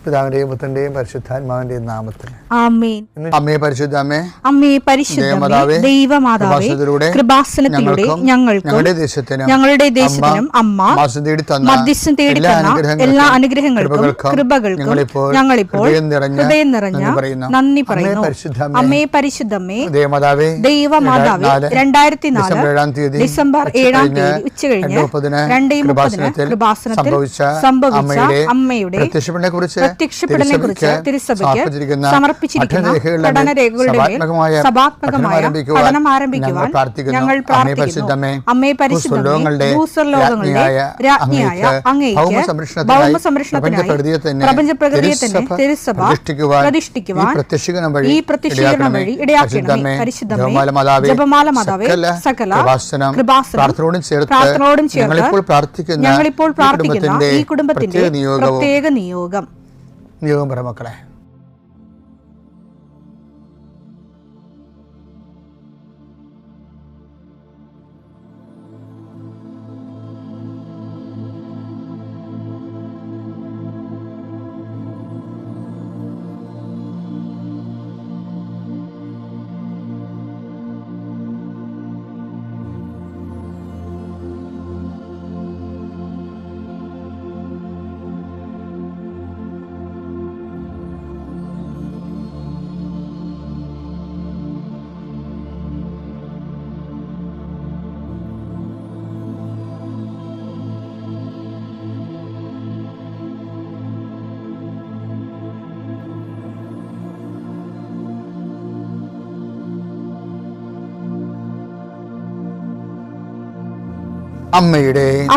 പിതാവിന്റെയും പുത്രന്റെയും പരിശുദ്ധാത്മാവിന്റെയും നാമത്തിൽ ആമേൻ. അമ്മേ പരിശുദ്ധമേ, അമ്മേ പരിശുദ്ധമേ, ദൈവമാതാവേ, കൃപാസനത്തിലൂടെ ഞങ്ങളുടെ ദേശത്തിനും അമ്മ മധ്യസ്ഥം തേടി തന്ന എല്ലാ അനുഗ്രഹങ്ങൾക്കും കൃപകൾക്കും ഞങ്ങളിപ്പോൾ ഹൃദയം നിറഞ്ഞ നന്ദി പറയുന്നു. അമ്മേ പരിശുദ്ധമേ, ദൈവമാതാവേ, 2004 ഡിസംബർ 7 ഉച്ചകഴിഞ്ഞ് 2:30 കൃപാസനത്തിൽ സംഭവിച്ച അമ്മയുടെ പ്രത്യക്ഷപ്പെടലിനെക്കുറിച്ച് തിരുസഭയ്ക്ക് സമർപ്പിച്ചിരിക്കുന്ന പഠനരേഖകളുടെ മേൽ സഭാത്മകമായ പഠനം ആരംഭിക്കുവാൻ ഞങ്ങൾ പ്രാർത്ഥിക്കുന്നു. അമ്മേ പരിശുദ്ധമേ, ഭൂസ്വർലോകങ്ങളുടെ രാജ്ഞിയായ അങ്ങേയ്ക്ക് ഭൗമസംരക്ഷണത്തിനായി പ്രപഞ്ചപ്രകൃതിയെ തന്നെ തിരുസഭ പ്രതിഷ്ഠിക്കുവാൻ ഈ പ്രത്യക്ഷീകരണം വഴി ഇടയാക്കണമേ. പരിശുദ്ധമേ, ജപമാല മാതാവേ, സകല കൃപാസനം പ്രാർത്ഥനയോടും ചേർത്ത് ഞങ്ങളിപ്പോൾ പ്രാർത്ഥിക്കുന്ന ഈ കുടുംബത്തിന്റെ പ്രത്യേക നിയോഗം മക്കളെ.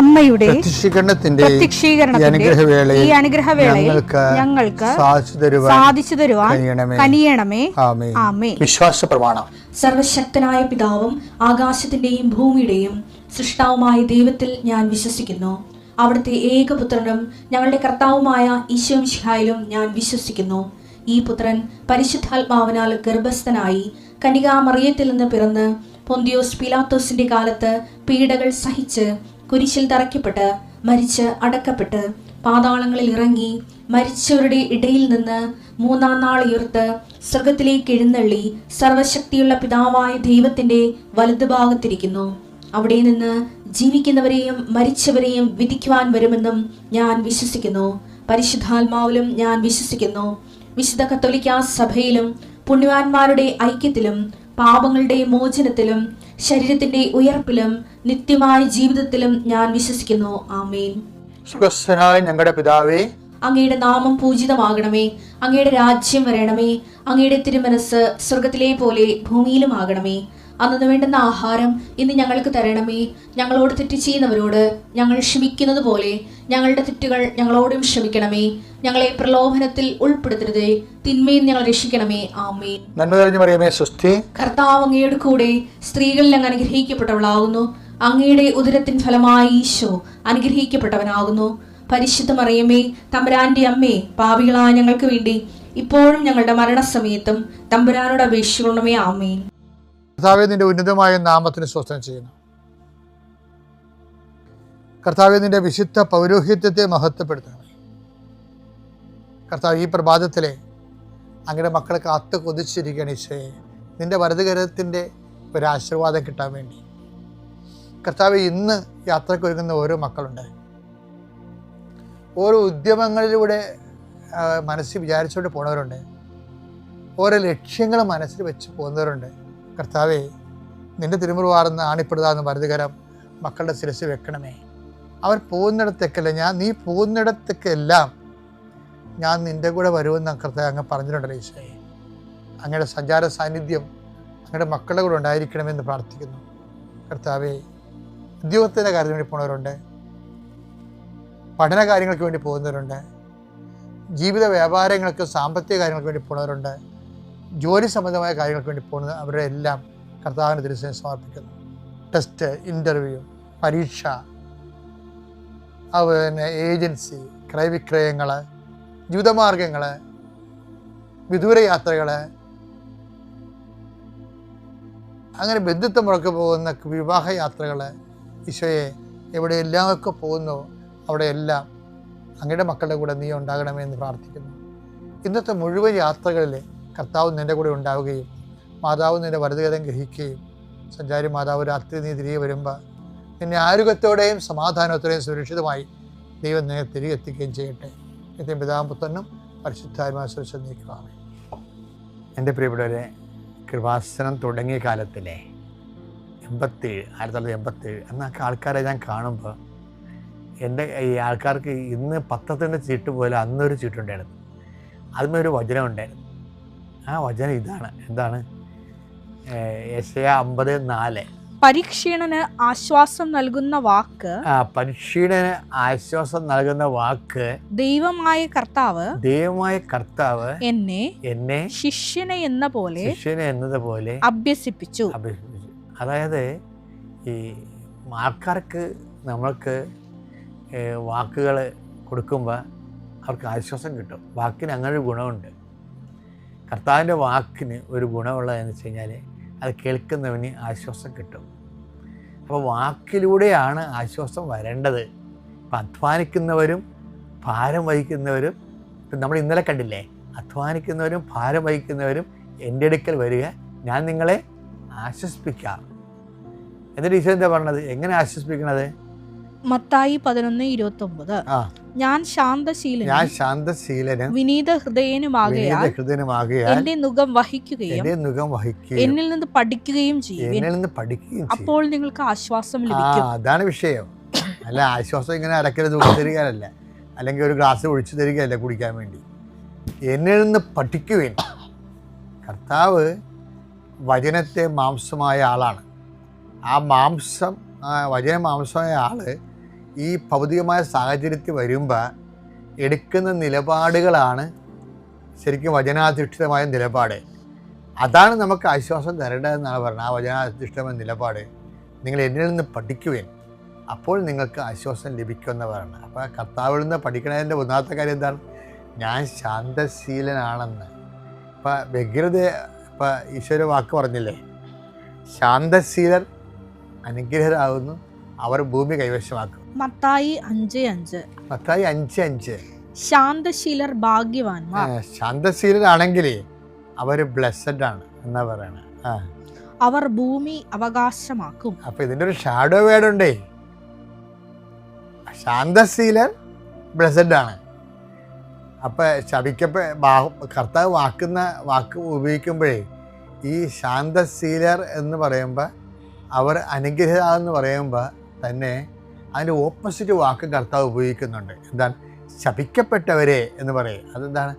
അമ്മയുടെ പ്രത്യക്ഷീകരണത്തിന്റെ ഈ അനുഗ്രഹവേളയിൽ ഞങ്ങൾക്ക് സാധിച്ചു തരുവാൻ കനിയണമേ. ആമേൻ. വിശ്വാസ പ്രമാണം. സർവശക്തനായ പിതാവും ആകാശത്തിന്റെയും ഭൂമിയുടെയും സൃഷ്ടാവുമായ ദൈവത്തിൽ ഞാൻ വിശ്വസിക്കുന്നു. അവിടുത്തെ ഏകപുത്രനും ഞങ്ങളുടെ കർത്താവുമായ ഈശോ മിശിഹായിലും ഞാൻ വിശ്വസിക്കുന്നു. ഈ പുത്രൻ പരിശുദ്ധാത്മാവിനാൽ ഗർഭസ്ഥനായി കന്യകാമറിയത്തിൽ നിന്ന് പിറന്ന് പൊന്തിയോസ് പീലാത്തോസിന്റെ കാലത്ത് പീഡകൾ സഹിച്ച് കുരിശിൽ തറയ്ക്കപ്പെട്ട് മരിച്ച് അടക്കപ്പെട്ട് പാതാളങ്ങളിൽ ഇറങ്ങി മരിച്ചവരുടെ ഇടയിൽ നിന്ന് 3-ാം നാൾ ഉയർത്ത് സ്വർഗത്തിലേക്ക് എഴുന്നള്ളി സർവശക്തിയുള്ള പിതാവായ ദൈവത്തിന്റെ വലതുഭാഗത്തിരിക്കുന്നു. അവിടെ നിന്ന് ജീവിക്കുന്നവരെയും മരിച്ചവരെയും വിധിക്കുവാൻ വരുമെന്നും ഞാൻ വിശ്വസിക്കുന്നു. പരിശുദ്ധാത്മാവിലും ഞാൻ വിശ്വസിക്കുന്നു. വിശുദ്ധ കത്തോലിക്കാ സഭയിലും പുണ്യവാന്മാരുടെ ഐക്യത്തിലും പാപങ്ങളുടെ മോചനത്തിലും ശരീരത്തിന്റെ ഉയർപ്പിലും നിത്യമായ ജീവിതത്തിലും ഞാൻ വിശ്വസിക്കുന്നു. ആമേൻ. ഞങ്ങളുടെ പിതാവേ, അങ്ങയുടെ നാമം പൂജിതമാകണമേ. അങ്ങയുടെ രാജ്യം വരണമേ. അങ്ങയുടെ തിരുമനസ് സ്വർഗത്തിലെ പോലെ ഭൂമിയിലും ആകണമേ. അന്നു വേണ്ടുന്ന ആഹാരം ഇന്ന് ഞങ്ങൾക്ക് തരണമേ. ഞങ്ങളോട് തെറ്റ് ചെയ്യുന്നവരോട് ഞങ്ങൾ ക്ഷമിക്കുന്നത് പോലെ ഞങ്ങളുടെ തെറ്റുകൾ ഞങ്ങളോടും ക്ഷമിക്കണമേ. ഞങ്ങളെ പ്രലോഭനത്തിൽ ഉൾപ്പെടുത്തരുതേ, തിന്മയിൽ ഞങ്ങൾ രക്ഷിക്കണമേ. ആമേൻ. കർത്താവ് അങ്ങയുടെ കൂടെ സ്ത്രീകളിൽ അങ്ങ് അനുഗ്രഹിക്കപ്പെട്ടവളാകുന്നു. അങ്ങയുടെ ഉദരത്തിൻ ഫലമായി ഈശോ അനുഗ്രഹിക്കപ്പെട്ടവനാകുന്നു. പരിശുദ്ധ മറിയമേ, തമ്പുരാന്റെ അമ്മേ, പാപികളായ ഞങ്ങൾക്ക് വേണ്ടി ഇപ്പോഴും ഞങ്ങളുടെ മരണസമയത്തും തമ്പുരാനോട് അപേക്ഷിക്കണമേ. ആമേൻ. കർത്താവേ, നിന്റെ ഉന്നതമായ നാമത്തിന് സ്തോത്രം ചെയ്യുന്നു. കർത്താവേ, നിന്റെ വിശുദ്ധ പൗരോഹിത്യത്തെ മഹത്വപ്പെടുത്തണമേ. കർത്താവ്, ഈ പ്രഭാതത്തിലെ അങ്ങയുടെ മക്കളെ കാത്തു കൊതിച്ചിരിക്കുകയാണ് ഈശോയെ, നിന്റെ വലതുകരത്തിൻ്റെ ഒരാശീർവാദം കിട്ടാൻ വേണ്ടി. കർത്താവ്, ഇന്ന് യാത്രയ്ക്ക് ഒരുങ്ങുന്ന ഓരോ മക്കളുണ്ട്. ഓരോ ഉദ്യമങ്ങളിലൂടെ മനസ്സിൽ വിചാരിച്ചുകൊണ്ട് പോണവരുണ്ട്. ഓരോ ലക്ഷ്യങ്ങൾ മനസ്സിൽ വെച്ച് പോകുന്നവരുണ്ട്. കർത്താവേ, നിന്റെ തിരുമുറുവാർന്ന് ആണിപ്പെടുതാന്ന് വലതുകരം മക്കളുടെ ശിരസ് വെക്കണമേ. അവർ പോകുന്നിടത്തേക്കല്ല, നീ പോകുന്നിടത്തേക്കെല്ലാം ഞാൻ നിൻ്റെ കൂടെ വരുമെന്ന് കർത്താവ് അങ്ങ് പറഞ്ഞിട്ടുണ്ടല്ലോ ഈശോയെ. അങ്ങയുടെ സഞ്ചാര സാന്നിധ്യം അങ്ങയുടെ മക്കളുടെ കൂടെ ഉണ്ടായിരിക്കണമെന്ന് പ്രാർത്ഥിക്കുന്നു. കർത്താവേ, ഉദ്യോഗത്തിൻ്റെ കാര്യത്തിന് വേണ്ടി പോകുന്നവരുണ്ട്, പഠന കാര്യങ്ങൾക്ക് വേണ്ടി പോകുന്നവരുണ്ട്, ജീവിത വ്യാപാരങ്ങൾക്ക് സാമ്പത്തിക കാര്യങ്ങൾക്ക് വേണ്ടി പോകുന്നവരുണ്ട്, ജോലി സംബന്ധമായ കാര്യങ്ങൾക്ക് വേണ്ടി പോകുന്നത് അവരുടെ എല്ലാം കർത്താവിന് തിരുസേന സമർപ്പിക്കുന്നു. ടെസ്റ്റ്, ഇൻ്റർവ്യൂ, പരീക്ഷ, അതുപോലെ തന്നെ ഏജൻസി, ക്രയവിക്രയങ്ങൾ, ജീവിതമാർഗങ്ങൾ, വിദൂരയാത്രകൾ, അങ്ങനെ ബന്ധുത്വം മുറക്ക് പോകുന്ന വിവാഹയാത്രകൾ, ഈശോയെ എവിടെയെല്ലാമൊക്കെ പോകുന്നു അവിടെയെല്ലാം അങ്ങയുടെ മക്കളുടെ കൂടെ നീ ഉണ്ടാകണമെന്ന് പ്രാർത്ഥിക്കുന്നു. ഇന്നത്തെ മുഴുവൻ യാത്രകളിൽ കർത്താവ് നിൻ്റെ കൂടെ ഉണ്ടാവുകയും മാതാവ് നിൻ്റെ വലതുകരം ഗ്രഹിക്കുകയും സഞ്ചാരി മാതാവ് രാത്രി നീ തിരികെ വരുമ്പോൾ നിന്നെ ആരോഗ്യത്തോടെയും സമാധാനത്തോടെയും സുരക്ഷിതമായി ദൈവം നിന്നെ തിരികെ എത്തിക്കുകയും ചെയ്യട്ടെ. നിത്യം പിതാവും പുത്രനും പരിശുദ്ധാത്മാവും സുരക്ഷ നീക്കുവാണ്. എൻ്റെ പ്രിയപ്പെട്ടവരെ, കൃപാസനം തുടങ്ങിയ കാലത്തിലെ 1987 എന്നൊക്കെ ആൾക്കാരെ ഞാൻ കാണുമ്പോൾ എൻ്റെ ഈ ആൾക്കാർക്ക് ഇന്ന് പത്രത്തിൻ്റെ ചീട്ട് പോലെ അന്നൊരു ചീട്ടുണ്ടായിരുന്നു. അതിന്മേൽ ഒരു വചനം ഉണ്ടായിരുന്നു. ആ വചനം ഇതാണ്. എന്താണ്? യെശയ്യാ 50:4. പരീക്ഷീണന് ആശ്വാസം നൽകുന്ന വാക്ക്, പരീക്ഷീണന് ആശ്വാസം നൽകുന്ന വാക്ക്, ദൈവമായ കർത്താവ് എന്നെ ശിഷ്യനെ എന്നതുപോലെ അഭ്യസിപ്പിച്ചു. അതായത് ഈ ആൾക്കാർക്ക് നമ്മൾക്ക് വാക്കുകൾ കൊടുക്കുമ്പോൾ അവർക്ക് ആശ്വാസം കിട്ടും. വാക്കിന് അങ്ങനെ ഒരു ഗുണമുണ്ട്. കർത്താവിൻ്റെ വാക്കിന് ഒരു ഗുണമുള്ളതെന്ന് വെച്ച് കഴിഞ്ഞാൽ അത് കേൾക്കുന്നവന് ആശ്വാസം കിട്ടും. അപ്പോൾ വാക്കിലൂടെയാണ് ആശ്വാസം വരേണ്ടത്. ഇപ്പം അധ്വാനിക്കുന്നവരും ഭാരം വഹിക്കുന്നവരും, ഇപ്പം നമ്മൾ ഇന്നലെ കണ്ടില്ലേ, അധ്വാനിക്കുന്നവരും ഭാരം വഹിക്കുന്നവരും എൻ്റെ അടുക്കൽ വരിക, ഞാൻ നിങ്ങളെ ആശ്വസിപ്പിക്കാം. എന്നിട്ട് ഈശോ എന്താ പറഞ്ഞത്? എങ്ങനെ ആശ്വസിപ്പിക്കണത്? മത്തായി 11:29. ഞാൻ ശാന്തശീലനും വിനീത ഹൃദയനുമാകയാൽ എന്റെ നുകം വഹിക്കുകയും എന്നിൽ നിന്ന് പഠിക്കുകയും ചെയ്യും, അപ്പോൾ നിങ്ങൾക്ക് ആശ്വാസം ലഭിക്കും. അതാണ് വിഷയം. അല്ല, ആശ്വാസം ഇങ്ങനെ അരക്കല് തൂക്കി തരികയല്ല, അല്ലെങ്കിൽ ഒരു ഗ്ലാസ് ഒഴിച്ചു തരികയല്ല കുടിക്കാൻ വേണ്ടി. എന്നിൽ നിന്ന് പഠിക്കുവേൻ. കർത്താവ് വചനത്തെ മാംസമായ ആളാണ്. ആ വചന മാംസമായ ആള് ഈ ഭൗതികമായ സാഹചര്യത്തിൽ വരുമ്പോൾ എടുക്കുന്ന നിലപാടുകളാണ് ശരിക്കും വചനാധിഷ്ഠിതമായ നിലപാട്. അതാണ് നമുക്ക് ആശ്വാസം തരേണ്ടതെന്നാണ് പറഞ്ഞത്. ആ വചനാധിഷ്ഠിതമായ നിലപാട്, നിങ്ങൾ എന്നിൽ നിന്ന് പഠിക്കുവേൻ, അപ്പോൾ നിങ്ങൾക്ക് ആശ്വാസം ലഭിക്കുമെന്ന് പറയുന്നത്. അപ്പോൾ കർത്താവിൽ നിന്ന് പഠിക്കണതിൻ്റെ ഒന്നാമത്തെ കാര്യം എന്താണ്? ഞാൻ ശാന്തശീലനാണെന്ന്. ഇപ്പം വ്യഗ്രത, ഇപ്പം ഈശ്വര വാക്ക് പറഞ്ഞില്ലേ, ശാന്തശീലർ അനുഗ്രഹരാകുന്നു, അവർ ഭൂമി കൈവശമാക്കും. മത്തായി 5:5. ശാന്തശീലർ ഭാഗ്യവാന്മാർ. ശാന്തശീലരാണെങ്കിൽ അവർ ബ്ലെസ്സഡ് ആണ് എന്നാ പറയണേ. അവർ ഭൂമി അവകാശമാക്കും. അപ്പൊ ഇതിന്റെ ഒരു ഷാഡോ വേർഡ് ഉണ്ടേ. ശാന്തശീലർ ബ്ലെസ്സഡ് ആണ്. അപ്പൊ കർത്താവ് വാക്ക് ഉപയോഗിക്കുമ്പോഴേ ഈ ശാന്തശീലർ എന്ന് പറയുമ്പോൾ, അവർ അനുഗ്രഹമെന്ന് പറയുമ്പോൾ തന്നെ അതിൻ്റെ ഓപ്പോസിറ്റ് വാക്ക് കർത്താവ് ഉപയോഗിക്കുന്നുണ്ട്. എന്താണ്? ശപിക്കപ്പെട്ടവരെ എന്ന് പറയും. അതെന്താണ്?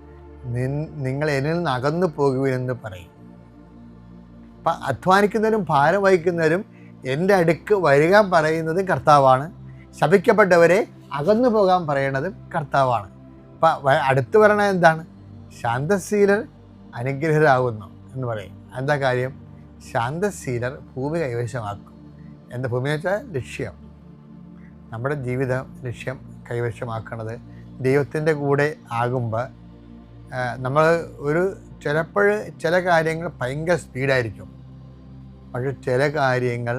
നിങ്ങൾ എന്നിൽ നിന്ന് അകന്നു പോകുവെന്ന് പറയും. അപ്പം അധ്വാനിക്കുന്നവരും ഭാരം വഹിക്കുന്നവരും എൻ്റെ അടുക്ക് വരിക പറയുന്നതും കർത്താവാണ്. ശപിക്കപ്പെട്ടവരെ അകന്നു പോകാൻ പറയുന്നതും കർത്താവാണ്. അപ്പം അടുത്ത് പറയണത് എന്താണ്? ശാന്തശീലർ അനുഗ്രഹരാകുന്നു എന്ന് പറയും. എന്താ കാര്യം? ശാന്തശീലർ ഭൂമി കൈവശമാക്കും. എന്താ ഭൂമി എന്ന് വെച്ചാൽ ലക്ഷ്യം, നമ്മുടെ ജീവിത ലക്ഷ്യം കൈവശമാക്കണത് ദൈവത്തിൻ്റെ കൂടെ ആകുമ്പോൾ നമ്മൾ ചിലപ്പോൾ ചില കാര്യങ്ങൾ ഭയങ്കര സ്പീഡായിരിക്കും, പക്ഷെ ചില കാര്യങ്ങൾ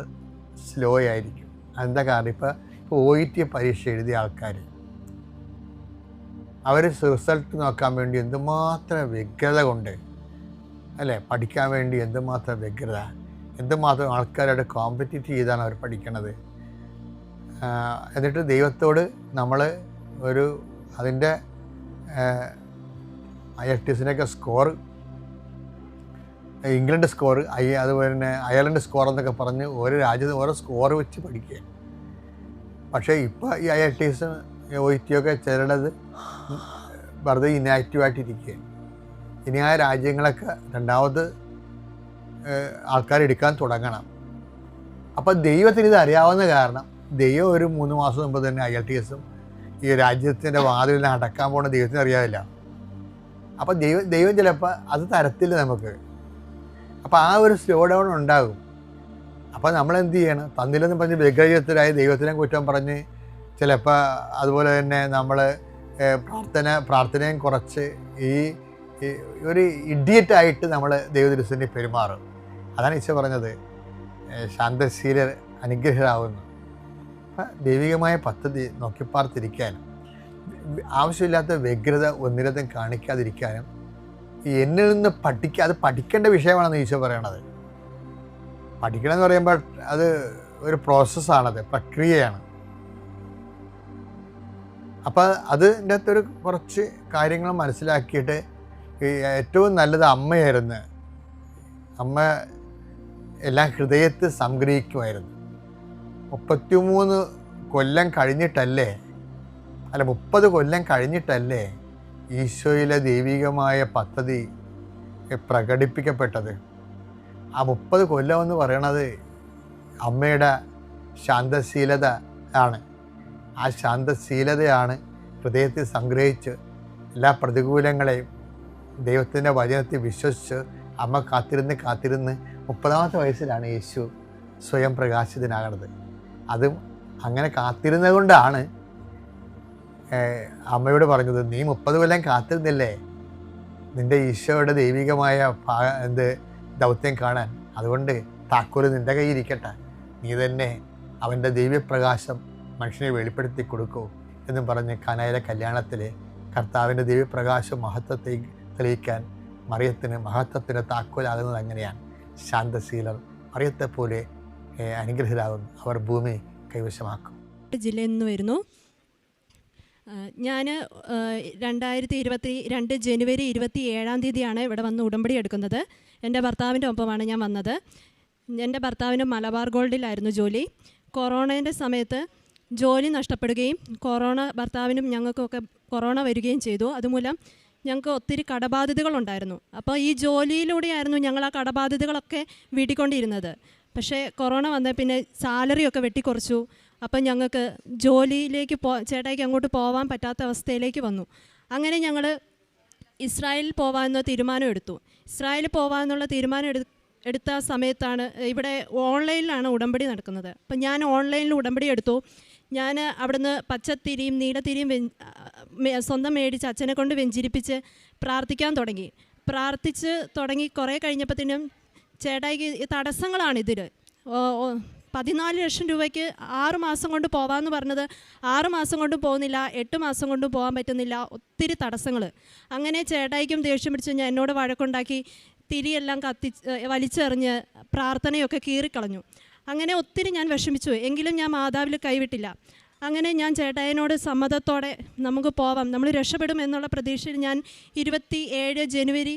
സ്ലോ ആയിരിക്കും. എന്താ കാരണം? ഇപ്പോൾ OET പരീക്ഷ എഴുതിയ ആൾക്കാർ, അവർ റിസൾട്ട് നോക്കാൻ വേണ്ടി എന്തുമാത്രം വ്യഗ്രത കൊണ്ട്, അല്ലേ, പഠിക്കാൻ വേണ്ടി എന്തുമാത്രം വ്യഗ്രത, എന്തുമാത്രം ആൾക്കാരോട് കോമ്പറ്റീറ്റ് ചെയ്താണ് അവർ പഠിക്കണത്. എന്നിട്ട് ദൈവത്തോട് നമ്മൾ അതിൻ്റെ IELTS സ്കോർ, ഇംഗ്ലണ്ട് സ്കോർ, അതുപോലെ തന്നെ അയർലൻഡ് സ്കോർ എന്നൊക്കെ പറഞ്ഞ് ഓരോ രാജ്യത്ത് ഓരോ സ്കോർ വെച്ച് പഠിക്കുക. പക്ഷേ ഇപ്പോൾ ഈ IELTS OET ചിലത് വെറുതെ ഇനാക്റ്റീവായിട്ടിരിക്കുക. ഇനി ആ രാജ്യങ്ങളൊക്കെ രണ്ടാമത് ആൾക്കാരെടുക്കാൻ തുടങ്ങണം. അപ്പം ദൈവത്തിന് ഇത് അറിയാവുന്ന കാരണം ദൈവം ഒരു 3 മാസം മുമ്പ് തന്നെ IELTS ഈ രാജ്യത്തിൻ്റെ വാതിലിനെ അടക്കാൻ പോകുന്ന ദൈവത്തിന് അറിയാവില്ല. അപ്പം ദൈവം ചിലപ്പോൾ അത് തരത്തില്ല നമുക്ക്. അപ്പം ആ ഒരു സ്ലോ ഡൗൺ ഉണ്ടാകും. അപ്പം നമ്മളെന്ത് ചെയ്യണം? തന്നില്ലെന്ന് പറഞ്ഞ് വ്യഗ്രതരായി ദൈവത്തിനെ കുറ്റം പറഞ്ഞ് ചിലപ്പോൾ അതുപോലെ തന്നെ നമ്മൾ പ്രാർത്ഥനയും കുറച്ച് ഈ ഒരു ഇഡിയറ്റായിട്ട് നമ്മൾ ദൈവദൃശ്യനെ പെരുമാറും. അതാണ് ഈശോ പറഞ്ഞത്, ശാന്തശീലർ അനുഗ്രഹരാകുന്നു. അപ്പം ദൈവികമായ പദ്ധതി നോക്കിപ്പാർത്തിരിക്കാനും ആവശ്യമില്ലാത്ത വ്യഗ്രത ഒന്നിനതും കാണിക്കാതിരിക്കാനും എന്നിൽ നിന്ന് അത് പഠിക്കേണ്ട വിഷയമാണെന്ന് ഈശോ പറയണത്. പഠിക്കണം എന്ന് പറയുമ്പോൾ അത് ഒരു പ്രോസസ്സാണത്, പ്രക്രിയയാണ്. അപ്പം അതിൻ്റെ അകത്തൊരു കുറച്ച് കാര്യങ്ങൾ മനസ്സിലാക്കിയിട്ട് ഏറ്റവും നല്ലത് അമ്മയായിരുന്നു. അമ്മ എല്ലാം ഹൃദയത്തിൽ സംഗ്രഹിക്കുമായിരുന്നു. 33 കൊല്ലം കഴിഞ്ഞിട്ടല്ലേ, അല്ല 30 കൊല്ലം കഴിഞ്ഞിട്ടല്ലേ ഈശോയിലെ ദൈവികമായ പദ്ധതി പ്രകടിപ്പിക്കപ്പെട്ടത്. ആ 30 കൊല്ലം എന്ന് പറയണത് അമ്മയുടെ ശാന്തശീലത ആണ്. ആ ശാന്തശീലതയാണ് ഹൃദയത്തിൽ സംഗ്രഹിച്ച് എല്ലാ പ്രതികൂലങ്ങളെയും ദൈവത്തിൻ്റെ വചനത്തിൽ വിശ്വസിച്ച് അമ്മ കാത്തിരുന്ന് 30ാമത്തെ വയസ്സിലാണ് യേശു സ്വയം പ്രകാശിതനാകണത്. അതും അങ്ങനെ കാത്തിരുന്നത് കൊണ്ടാണ് അമ്മയോട് പറഞ്ഞത്, നീ 30 കൊല്ലം കാത്തിരുന്നില്ലേ നിൻ്റെ ഈശോയുടെ ദൈവികമായ ദൗത്യം കാണാൻ, അതുകൊണ്ട് താക്കോല് നിൻ്റെ കയ്യിരിക്കട്ടെ, നീ തന്നെ അവൻ്റെ ദിവ്യപ്രകാശം മനുഷ്യനെ വെളിപ്പെടുത്തി കൊടുക്കൂ എന്നും പറഞ്ഞ് കാനായിലെ കല്യാണത്തിൽ കർത്താവിൻ്റെ ദിവ്യപ്രകാശം മഹത്വത്തെ തെളിയിക്കാൻ മറിയത്തിന് മഹത്വത്തിന് താക്കോലാകുന്നത് അങ്ങനെയാണ്. ശാന്തശീലർ മറിയത്തെപ്പോലെ അനുഗ്രഹരാകുന്നു, അവർ ഭൂമി കൈവശമാക്കും. ജില്ലയിൽ നിന്ന് വരുന്നു. ഞാൻ 2022 ജനുവരി 27 ഇവിടെ വന്ന് ഉടമ്പടി എടുക്കുന്നത്. എൻ്റെ ഭർത്താവിൻ്റെ ഒപ്പമാണ് ഞാൻ വന്നത്. എൻ്റെ ഭർത്താവിന് മലബാർ ഗോൾഡിലായിരുന്നു ജോലി. കൊറോണേൻ്റെ സമയത്ത് ജോലി നഷ്ടപ്പെടുകയും ഭർത്താവിനും ഞങ്ങൾക്കൊക്കെ കൊറോണ വരികയും ചെയ്തു. അതുമൂലം ഞങ്ങൾക്ക് ഒത്തിരി കടബാധ്യതകളുണ്ടായിരുന്നു. അപ്പോൾ ഈ ജോലിയിലൂടെയായിരുന്നു ഞങ്ങൾ ആ കടബാധ്യതകളൊക്കെ വീട്ടിക്കൊണ്ടിരുന്നത്. പക്ഷേ കൊറോണ വന്ന പിന്നെ സാലറിയൊക്കെ വെട്ടിക്കുറച്ചു. അപ്പം ഞങ്ങൾക്ക് ജോലിയിലേക്ക് ചേട്ടായിക്ക് അങ്ങോട്ട് പോകാൻ പറ്റാത്ത അവസ്ഥയിലേക്ക് വന്നു. അങ്ങനെ ഞങ്ങൾ ഇസ്രായേലിൽ പോകാമെന്ന തീരുമാനം എടുത്തു. ഇസ്രായേലിൽ പോകാമെന്നുള്ള തീരുമാനം എടുത്ത സമയത്താണ് ഇവിടെ ഓൺലൈനിലാണ് ഉടമ്പടി നടക്കുന്നത്. അപ്പം ഞാൻ ഓൺലൈനിൽ ഉടമ്പടി എടുത്തു. ഞാൻ അവിടുന്ന് പച്ചത്തിരിയും നീലത്തിരിയും സ്വന്തം മേടിച്ച് അച്ഛനെ കൊണ്ട് വെഞ്ചിരിപ്പിച്ച് പ്രാർത്ഥിക്കാൻ തുടങ്ങി. പ്രാർത്ഥിച്ച് തുടങ്ങി കുറേ കഴിഞ്ഞപ്പോഴത്തേനും ചേട്ടായിക്ക് തടസ്സങ്ങളാണിതിൽ. 14 ലക്ഷം രൂപയ്ക്ക് 6 മാസം കൊണ്ട് പോകാമെന്ന് പറഞ്ഞത് 6 മാസം കൊണ്ട് പോകുന്നില്ല, 8 മാസം കൊണ്ട് പോകാൻ പറ്റുന്നില്ല, ഒത്തിരി തടസ്സങ്ങൾ. അങ്ങനെ ചേട്ടായിക്കും ദേഷ്യം പിടിച്ച് ഞാൻ എന്നോട് വഴക്കുണ്ടാക്കി, തിരിയെല്ലാം വലിച്ചെറിഞ്ഞ് പ്രാർത്ഥനയൊക്കെ കീറിക്കളഞ്ഞു. അങ്ങനെ ഒത്തിരി ഞാൻ വിഷമിച്ചു. എങ്കിലും ഞാൻ മാതാവിൽ കൈവിട്ടില്ല. അങ്ങനെ ഞാൻ ചേട്ടായനോട് സമ്മതത്തോടെ നമുക്ക് പോവാം, നമ്മൾ രക്ഷപ്പെടും എന്നുള്ള പ്രതീക്ഷയിൽ ഞാൻ ജനുവരി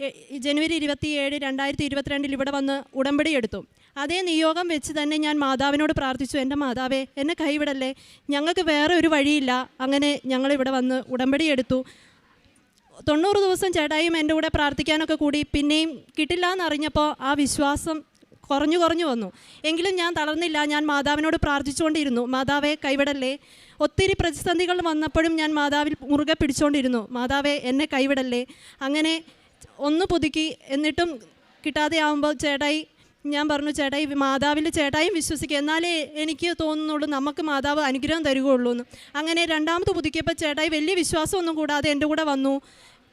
27, 2022 ഇവിടെ വന്ന് ഉടമ്പടി എടുത്തു. അതേ നിയോഗം വെച്ച് തന്നെ ഞാൻ മാതാവിനോട് പ്രാർത്ഥിച്ചു, എൻ്റെ മാതാവേ എന്നെ കൈവിടല്ലേ, ഞങ്ങൾക്ക് വേറെ ഒരു വഴിയില്ല. അങ്ങനെ ഞങ്ങളിവിടെ വന്ന് ഉടമ്പടി എടുത്തു. 90 ദിവസം ചേട്ടായും എൻ്റെ കൂടെ പ്രാർത്ഥിക്കാനൊക്കെ കൂടി. പിന്നെയും കിട്ടില്ല എന്നറിഞ്ഞപ്പോൾ ആ വിശ്വാസം കുറഞ്ഞു വന്നു. എങ്കിലും ഞാൻ തളർന്നില്ല. ഞാൻ മാതാവിനോട് പ്രാർത്ഥിച്ചുകൊണ്ടിരുന്നു, മാതാവേ കൈവിടല്ലേ. ഒത്തിരി പ്രതിസന്ധികൾ വന്നപ്പോഴും ഞാൻ മാതാവിൽ മുറുകെ പിടിച്ചുകൊണ്ടിരുന്നു, മാതാവേ എന്നെ കൈവിടല്ലേ. അങ്ങനെ ഒന്ന് പുതുക്കി. എന്നിട്ടും കിട്ടാതെ ആകുമ്പോൾ ഞാൻ പറഞ്ഞു, ചേട്ടായി മാതാവിൽ ചേട്ടായും വിശ്വസിക്കുക, എന്നാലേ എനിക്ക് തോന്നുന്നുള്ളൂ നമുക്ക് മാതാവ് അനുഗ്രഹം തരുകയുള്ളൂ എന്ന്. അങ്ങനെ രണ്ടാമത് പുതുക്കിയപ്പോൾ ചേട്ടായി വലിയ വിശ്വാസമൊന്നും കൂടാതെ എൻ്റെ കൂടെ വന്നു.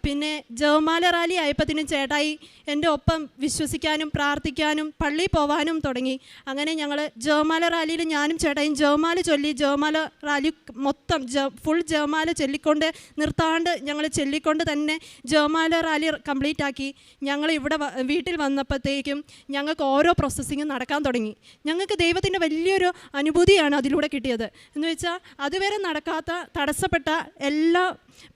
പിന്നെ ജപമാല റാലി ആയപ്പോഴത്തേനും ചേട്ടായി എൻ്റെ ഒപ്പം വിശ്വസിക്കാനും പ്രാർത്ഥിക്കാനും പള്ളിയിൽ പോകാനും തുടങ്ങി. അങ്ങനെ ഞങ്ങൾ ജപമാല റാലിയിൽ ഞാനും ചേട്ടായും ജപമാല ചൊല്ലി, ജപമാല റാലി മൊത്തം ഫുൾ ജപമാല ചൊല്ലിക്കൊണ്ട് നിർത്താണ്ട് ഞങ്ങൾ ചൊല്ലിക്കൊണ്ട് തന്നെ ജപമാല റാലി കംപ്ലീറ്റ് ആക്കി. ഞങ്ങൾ ഇവിടെ വീട്ടിൽ വന്നപ്പോഴത്തേക്കും ഞങ്ങൾക്ക് ഓരോ പ്രോസസ്സിങ്ങും നടക്കാൻ തുടങ്ങി. ഞങ്ങൾക്ക് ദൈവത്തിൻ്റെ വലിയൊരു അനുഭൂതിയാണ് അതിലൂടെ കിട്ടിയത്. എന്ന് വെച്ചാൽ അതുവരെ നടക്കാത്ത തടസ്സപ്പെട്ട എല്ലാ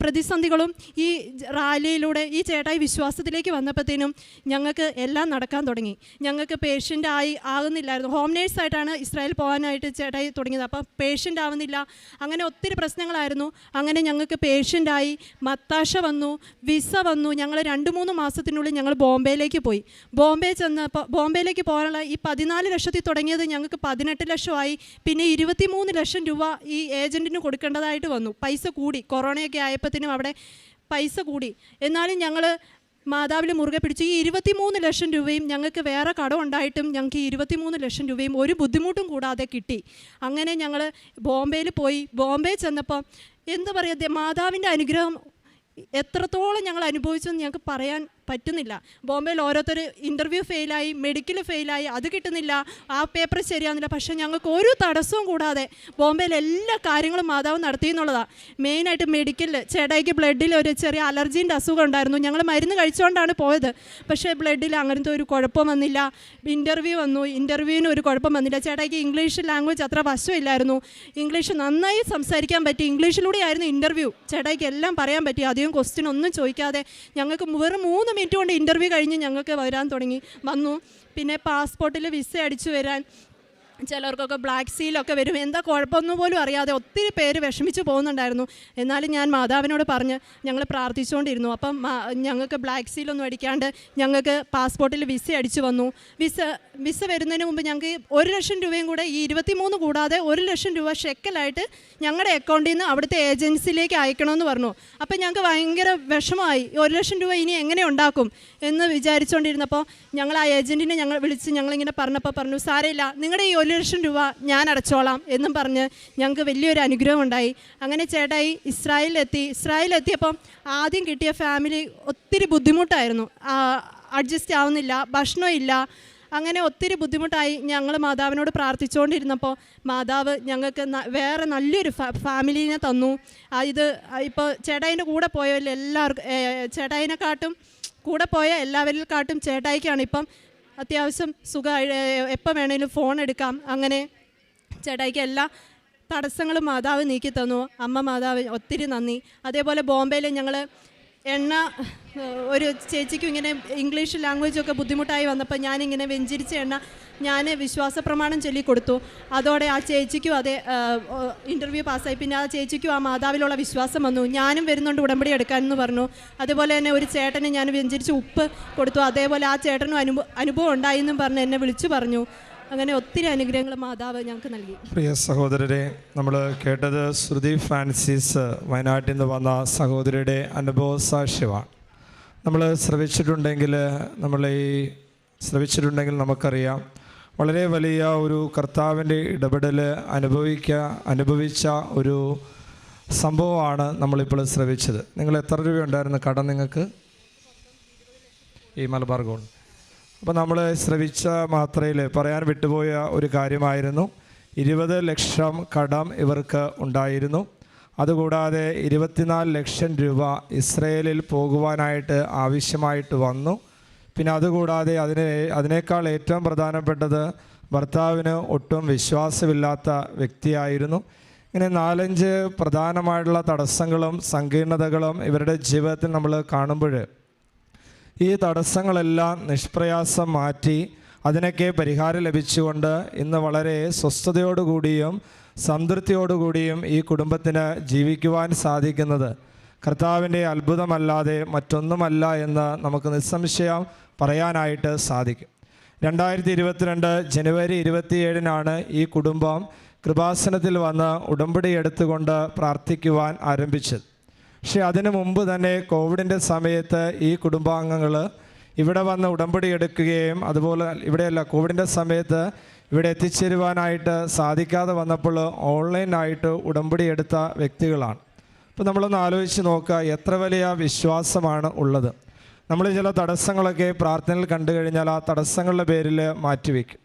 പ്രതിസന്ധികളും ഈ റാലിയിലൂടെ ഈ ചേട്ടായി വിശ്വാസത്തിലേക്ക് വന്നപ്പോഴത്തേനും ഞങ്ങൾക്ക് എല്ലാം നടക്കാൻ തുടങ്ങി. ഞങ്ങൾക്ക് പേഷ്യൻ്റ് ആകുന്നില്ലായിരുന്നു. ഹോം നേഴ്സായിട്ടാണ് ഇസ്രായേൽ പോകാനായിട്ട് ചേട്ടായി തുടങ്ങിയത്. അപ്പോൾ പേഷ്യൻ്റ് ആവുന്നില്ല, അങ്ങനെ ഒത്തിരി പ്രശ്നങ്ങളായിരുന്നു. അങ്ങനെ ഞങ്ങൾക്ക് പേഷ്യൻ്റായി, മത്താശ വന്നു, വിസ വന്നു. ഞങ്ങൾ 2-3 മാസത്തിനുള്ളിൽ ഞങ്ങൾ ബോംബെയിലേക്ക് പോയി. ബോംബെയിലേക്ക് പോകാനുള്ള ഈ 14 ലക്ഷത്തിൽ തുടങ്ങിയത് ഞങ്ങൾക്ക് 18 ലക്ഷമായി. പിന്നെ 23 ലക്ഷം രൂപ ഈ ഏജൻറ്റിന് കൊടുക്കേണ്ടതായിട്ട് വന്നു. പൈസ കൂടി, കൊറോണയൊക്കെ ആയപ്പോഴത്തേനും അവിടെ പൈസ കൂടി. എന്നാലും ഞങ്ങൾ മാതാവിൽ മുറുകെ പിടിച്ച് ഈ 23 ലക്ഷം രൂപയും ഞങ്ങൾക്ക് വേറെ കടം ഉണ്ടായിട്ടും ഞങ്ങൾക്ക് 23 ലക്ഷം രൂപയും ഒരു ബുദ്ധിമുട്ടും കൂടാതെ കിട്ടി. അങ്ങനെ ഞങ്ങൾ ബോംബെയിൽ പോയി. ബോംബെ ചെന്നപ്പോൾ എന്താ പറയുക, മാതാവിൻ്റെ അനുഗ്രഹം എത്രത്തോളം ഞങ്ങൾ അനുഭവിച്ചെന്ന് ഞങ്ങൾക്ക് പറയാൻ പറ്റുന്നില്ല. ബോംബെയിൽ ഓരോരുത്തർ ഇൻ്റർവ്യൂ ഫെയിലായി, മെഡിക്കൽ ഫെയിലായി, അത് കിട്ടുന്നില്ല, ആ പേപ്പർ ശരിയാകുന്നില്ല. പക്ഷേ ഞങ്ങൾക്ക് ഒരു തടസ്സവും കൂടാതെ ബോംബെയിൽ എല്ലാ കാര്യങ്ങളും മാതാവ് നടത്തി എന്നുള്ളതാണ്. മെയിനായിട്ട് മെഡിക്കലിൽ ചേട്ടായിക്ക് ബ്ലഡിൽ ഒരു ചെറിയ അലർജീൻ്റെ അസുഖം ഉണ്ടായിരുന്നു. ഞങ്ങൾ മരുന്ന് കഴിച്ചുകൊണ്ടാണ് പോയത്. പക്ഷേ ബ്ലഡിൽ അങ്ങനത്തെ ഒരു കുഴപ്പം വന്നില്ല. ഇൻ്റർവ്യൂ വന്നു, ഇൻ്റർവ്യൂവിന് ഒരു കുഴപ്പം വന്നില്ല. ചേട്ടായിക്ക് ഇംഗ്ലീഷ് ലാംഗ്വേജ് അത്ര വശമില്ലായിരുന്നു. ഇംഗ്ലീഷ് നന്നായി സംസാരിക്കാൻ പറ്റി. ഇംഗ്ലീഷിലൂടെ ആയിരുന്നു ഇൻ്റർവ്യൂ. ചേട്ടായിക്ക് എല്ലാം പറയാൻ പറ്റി. അധികം ക്വസ്റ്റ്യൻ ഒന്നും ചോദിക്കാതെ ഞങ്ങൾക്ക് വെറും 3 മിനിറ്റ് കൊണ്ട് ഇൻ്റർവ്യൂ കഴിഞ്ഞ് ഞങ്ങൾക്ക് വരാൻ വന്നു. പിന്നെ പാസ്പോർട്ടിൽ വിസ അടിച്ചു വരാൻ ചിലർക്കൊക്കെ ബ്ലാക്ക് സീലൊക്കെ വരും. എന്താ കുഴപ്പമൊന്നും പോലും അറിയാതെ ഒത്തിരി പേര് വിഷമിച്ച് പോകുന്നുണ്ടായിരുന്നു. എന്നാലും ഞാൻ മാതാവിനോട് പറഞ്ഞ് ഞങ്ങൾ പ്രാർത്ഥിച്ചുകൊണ്ടിരുന്നു. അപ്പം ഞങ്ങൾക്ക് ബ്ലാക്ക് സീലൊന്നും അടിക്കാണ്ട് ഞങ്ങൾക്ക് പാസ്പോർട്ടിൽ വിസ അടിച്ചു വന്നു. വിസ വരുന്നതിന് മുമ്പ് ഞങ്ങൾക്ക് 1 ലക്ഷം രൂപയും കൂടെ ഈ 23 കൂടാതെ 1 ലക്ഷം രൂപ ഷെക്കലായിട്ട് ഞങ്ങളുടെ അക്കൗണ്ടിൽ നിന്ന് അവിടുത്തെ ഏജൻസിയിലേക്ക് അയക്കണമെന്ന് പറഞ്ഞു. അപ്പം ഞങ്ങൾക്ക് ഭയങ്കര വിഷമമായി. 1 ലക്ഷം രൂപ ഇനി എങ്ങനെ ഉണ്ടാക്കും എന്ന് വിചാരിച്ചുകൊണ്ടിരുന്നപ്പോൾ ഞങ്ങൾ ആ ഏജൻറ്റിനെ വിളിച്ച് ഞങ്ങളിങ്ങനെ പറഞ്ഞു, സാരമില്ല, നിങ്ങളുടെ ഈ 1 ലക്ഷം രൂപ ഞാൻ അടച്ചോളാം എന്നും പറഞ്ഞ് ഞങ്ങൾക്ക് വലിയൊരു അനുഗ്രഹം ഉണ്ടായി. അങ്ങനെ ചേട്ടായി ഇസ്രായേലിലെത്തിയപ്പം ആദ്യം കിട്ടിയ ഫാമിലി ഒത്തിരി ബുദ്ധിമുട്ടായിരുന്നു. അഡ്ജസ്റ്റ് ആവുന്നില്ല, ഭക്ഷണമില്ല, അങ്ങനെ ഒത്തിരി ബുദ്ധിമുട്ടായി. ഞങ്ങൾ മാതാവിനോട് പ്രാർത്ഥിച്ചുകൊണ്ടിരുന്നപ്പോൾ മാതാവ് ഞങ്ങൾക്ക് വേറെ നല്ലൊരു ഫാമിലീനെ തന്നു. ഇത് ഇപ്പോൾ ചേട്ടായിൻ്റെ കൂടെ പോയവരിൽ എല്ലാവർക്കും, ചേട്ടായിനെക്കാട്ടും കൂടെ പോയ എല്ലാവരിൽക്കാട്ടും ചേട്ടായിക്കാണ് ഇപ്പം അത്യാവശ്യം എപ്പോൾ വേണേലും ഫോൺ എടുക്കാം. അങ്ങനെ ചേട്ടായിക്ക് എല്ലാ തടസ്സങ്ങളും മാതാവ് നീക്കി തന്നു. അമ്മ മാതാവ് ഒത്തിരി നന്ദി. അതേപോലെ ബോംബെയിൽ ഞങ്ങൾ ഒരു ചേച്ചിക്കും ഇങ്ങനെ ഇംഗ്ലീഷ് ലാംഗ്വേജൊക്കെ ബുദ്ധിമുട്ടായി വന്നപ്പോൾ ഞാനിങ്ങനെ വെഞ്ചിരിച്ച എണ്ണ ഞാൻ വിശ്വാസ പ്രമാണം ചൊല്ലിക്കൊടുത്തു. അതോടെ ആ ചേച്ചിക്കും അതേ ഇൻ്റർവ്യൂ പാസ്സായി. പിന്നെ ആ ചേച്ചിക്കും ആ മാതാവിലുള്ള വിശ്വാസം വന്നു. ഞാനും വരുന്നുണ്ട് ഉടമ്പടി എടുക്കാനെന്ന് പറഞ്ഞു. അതുപോലെ തന്നെ ഒരു ചേട്ടന് ഞാൻ വെഞ്ചിരിച്ച് ഉപ്പ് കൊടുത്തു. അതേപോലെ ആ ചേട്ടനും അനുഭവം ഉണ്ടായി എന്നും പറഞ്ഞ് എന്നെ വിളിച്ചു പറഞ്ഞു. അങ്ങനെ ഒത്തിരി അനുഗ്രഹങ്ങൾ മാതാവ് ഞങ്ങൾക്ക് നൽകി. പ്രിയ സഹോദരരെ, നമ്മൾ കേട്ടത് ശ്രുതി ഫ്രാൻസിസ് വയനാട്ടിൽ നിന്ന് വന്ന സഹോദരിയുടെ അനുഭവ സാക്ഷ്യമാണ്. നമ്മൾ ശ്രവിച്ചിട്ടുണ്ടെങ്കിൽ നമുക്കറിയാം, വളരെ വലിയ ഒരു കർത്താവിൻ്റെ ഇടപെടൽ അനുഭവിച്ച ഒരു സംഭവമാണ് നമ്മളിപ്പോൾ ശ്രവിച്ചത്. നിങ്ങൾ എത്ര രൂപ ഉണ്ടായിരുന്നു കടം നിങ്ങൾക്ക് ഈ മലബാർ ഗോൾഡ്? അപ്പോൾ നമ്മൾ ശ്രവിച്ച മാത്രയിൽ പറയാൻ വിട്ടുപോയ ഒരു കാര്യമായിരുന്നു, 20 ലക്ഷം കടം ഇവർക്ക് ഉണ്ടായിരുന്നു. അതുകൂടാതെ 24 ലക്ഷം രൂപ ഇസ്രയേലിൽ പോകുവാനായിട്ട് ആവശ്യമായിട്ട് വന്നു. പിന്നെ അതുകൂടാതെ അതിനേക്കാൾ ഏറ്റവും പ്രധാനപ്പെട്ടത് ഭർത്താവിന് ഒട്ടും വിശ്വാസമില്ലാത്ത വ്യക്തിയായിരുന്നു. ഇങ്ങനെ 4-5 പ്രധാനമായിട്ടുള്ള തടസ്സങ്ങളും സങ്കീർണതകളും ഇവരുടെ ജീവിതത്തിൽ നമ്മൾ കാണുമ്പോൾ ഈ തടസ്സങ്ങളെല്ലാം നിഷ്പ്രയാസം മാറ്റി അതിനൊക്കെ പരിഹാരം ലഭിച്ചുകൊണ്ട് ഇന്ന് വളരെ സ്വസ്ഥതയോടുകൂടിയും സംതൃപ്തിയോടുകൂടിയും ഈ കുടുംബത്തിന് ജീവിക്കുവാൻ സാധിക്കുന്നത് കർത്താവിൻ്റെ അത്ഭുതമല്ലാതെ മറ്റൊന്നുമല്ല എന്ന് നമുക്ക് നിസ്സംശയം പറയാനായിട്ട് സാധിക്കും. 2022 ജനുവരി 27 ഈ കുടുംബം കൃപാസനത്തിൽ വന്ന് ഉടമ്പടി എടുത്തുകൊണ്ട് പ്രാർത്ഥിക്കുവാൻ ആരംഭിച്ചത്. പക്ഷേ അതിനു മുമ്പ് തന്നെ കോവിഡിൻ്റെ സമയത്ത് ഈ കുടുംബാംഗങ്ങൾ ഇവിടെ വന്ന് ഉടമ്പടി എടുക്കുകയും അതുപോലെ കോവിഡിൻ്റെ സമയത്ത് ഇവിടെ എത്തിച്ചേരുവാനായിട്ട് സാധിക്കാതെ വന്നപ്പോൾ ഓൺലൈനായിട്ട് ഉടമ്പടി എടുത്ത വ്യക്തികളാണ്. അപ്പോൾ നമ്മളൊന്ന് ആലോചിച്ച് നോക്കുക, എത്ര വലിയ വിശ്വാസമാണ് ഉള്ളത്. നമ്മൾ ചില തടസ്സങ്ങളൊക്കെ പ്രാർത്ഥനയിൽ കണ്ടു കഴിഞ്ഞാൽ ആ തടസ്സങ്ങളുടെ പേരിൽ മാറ്റിവെക്കും.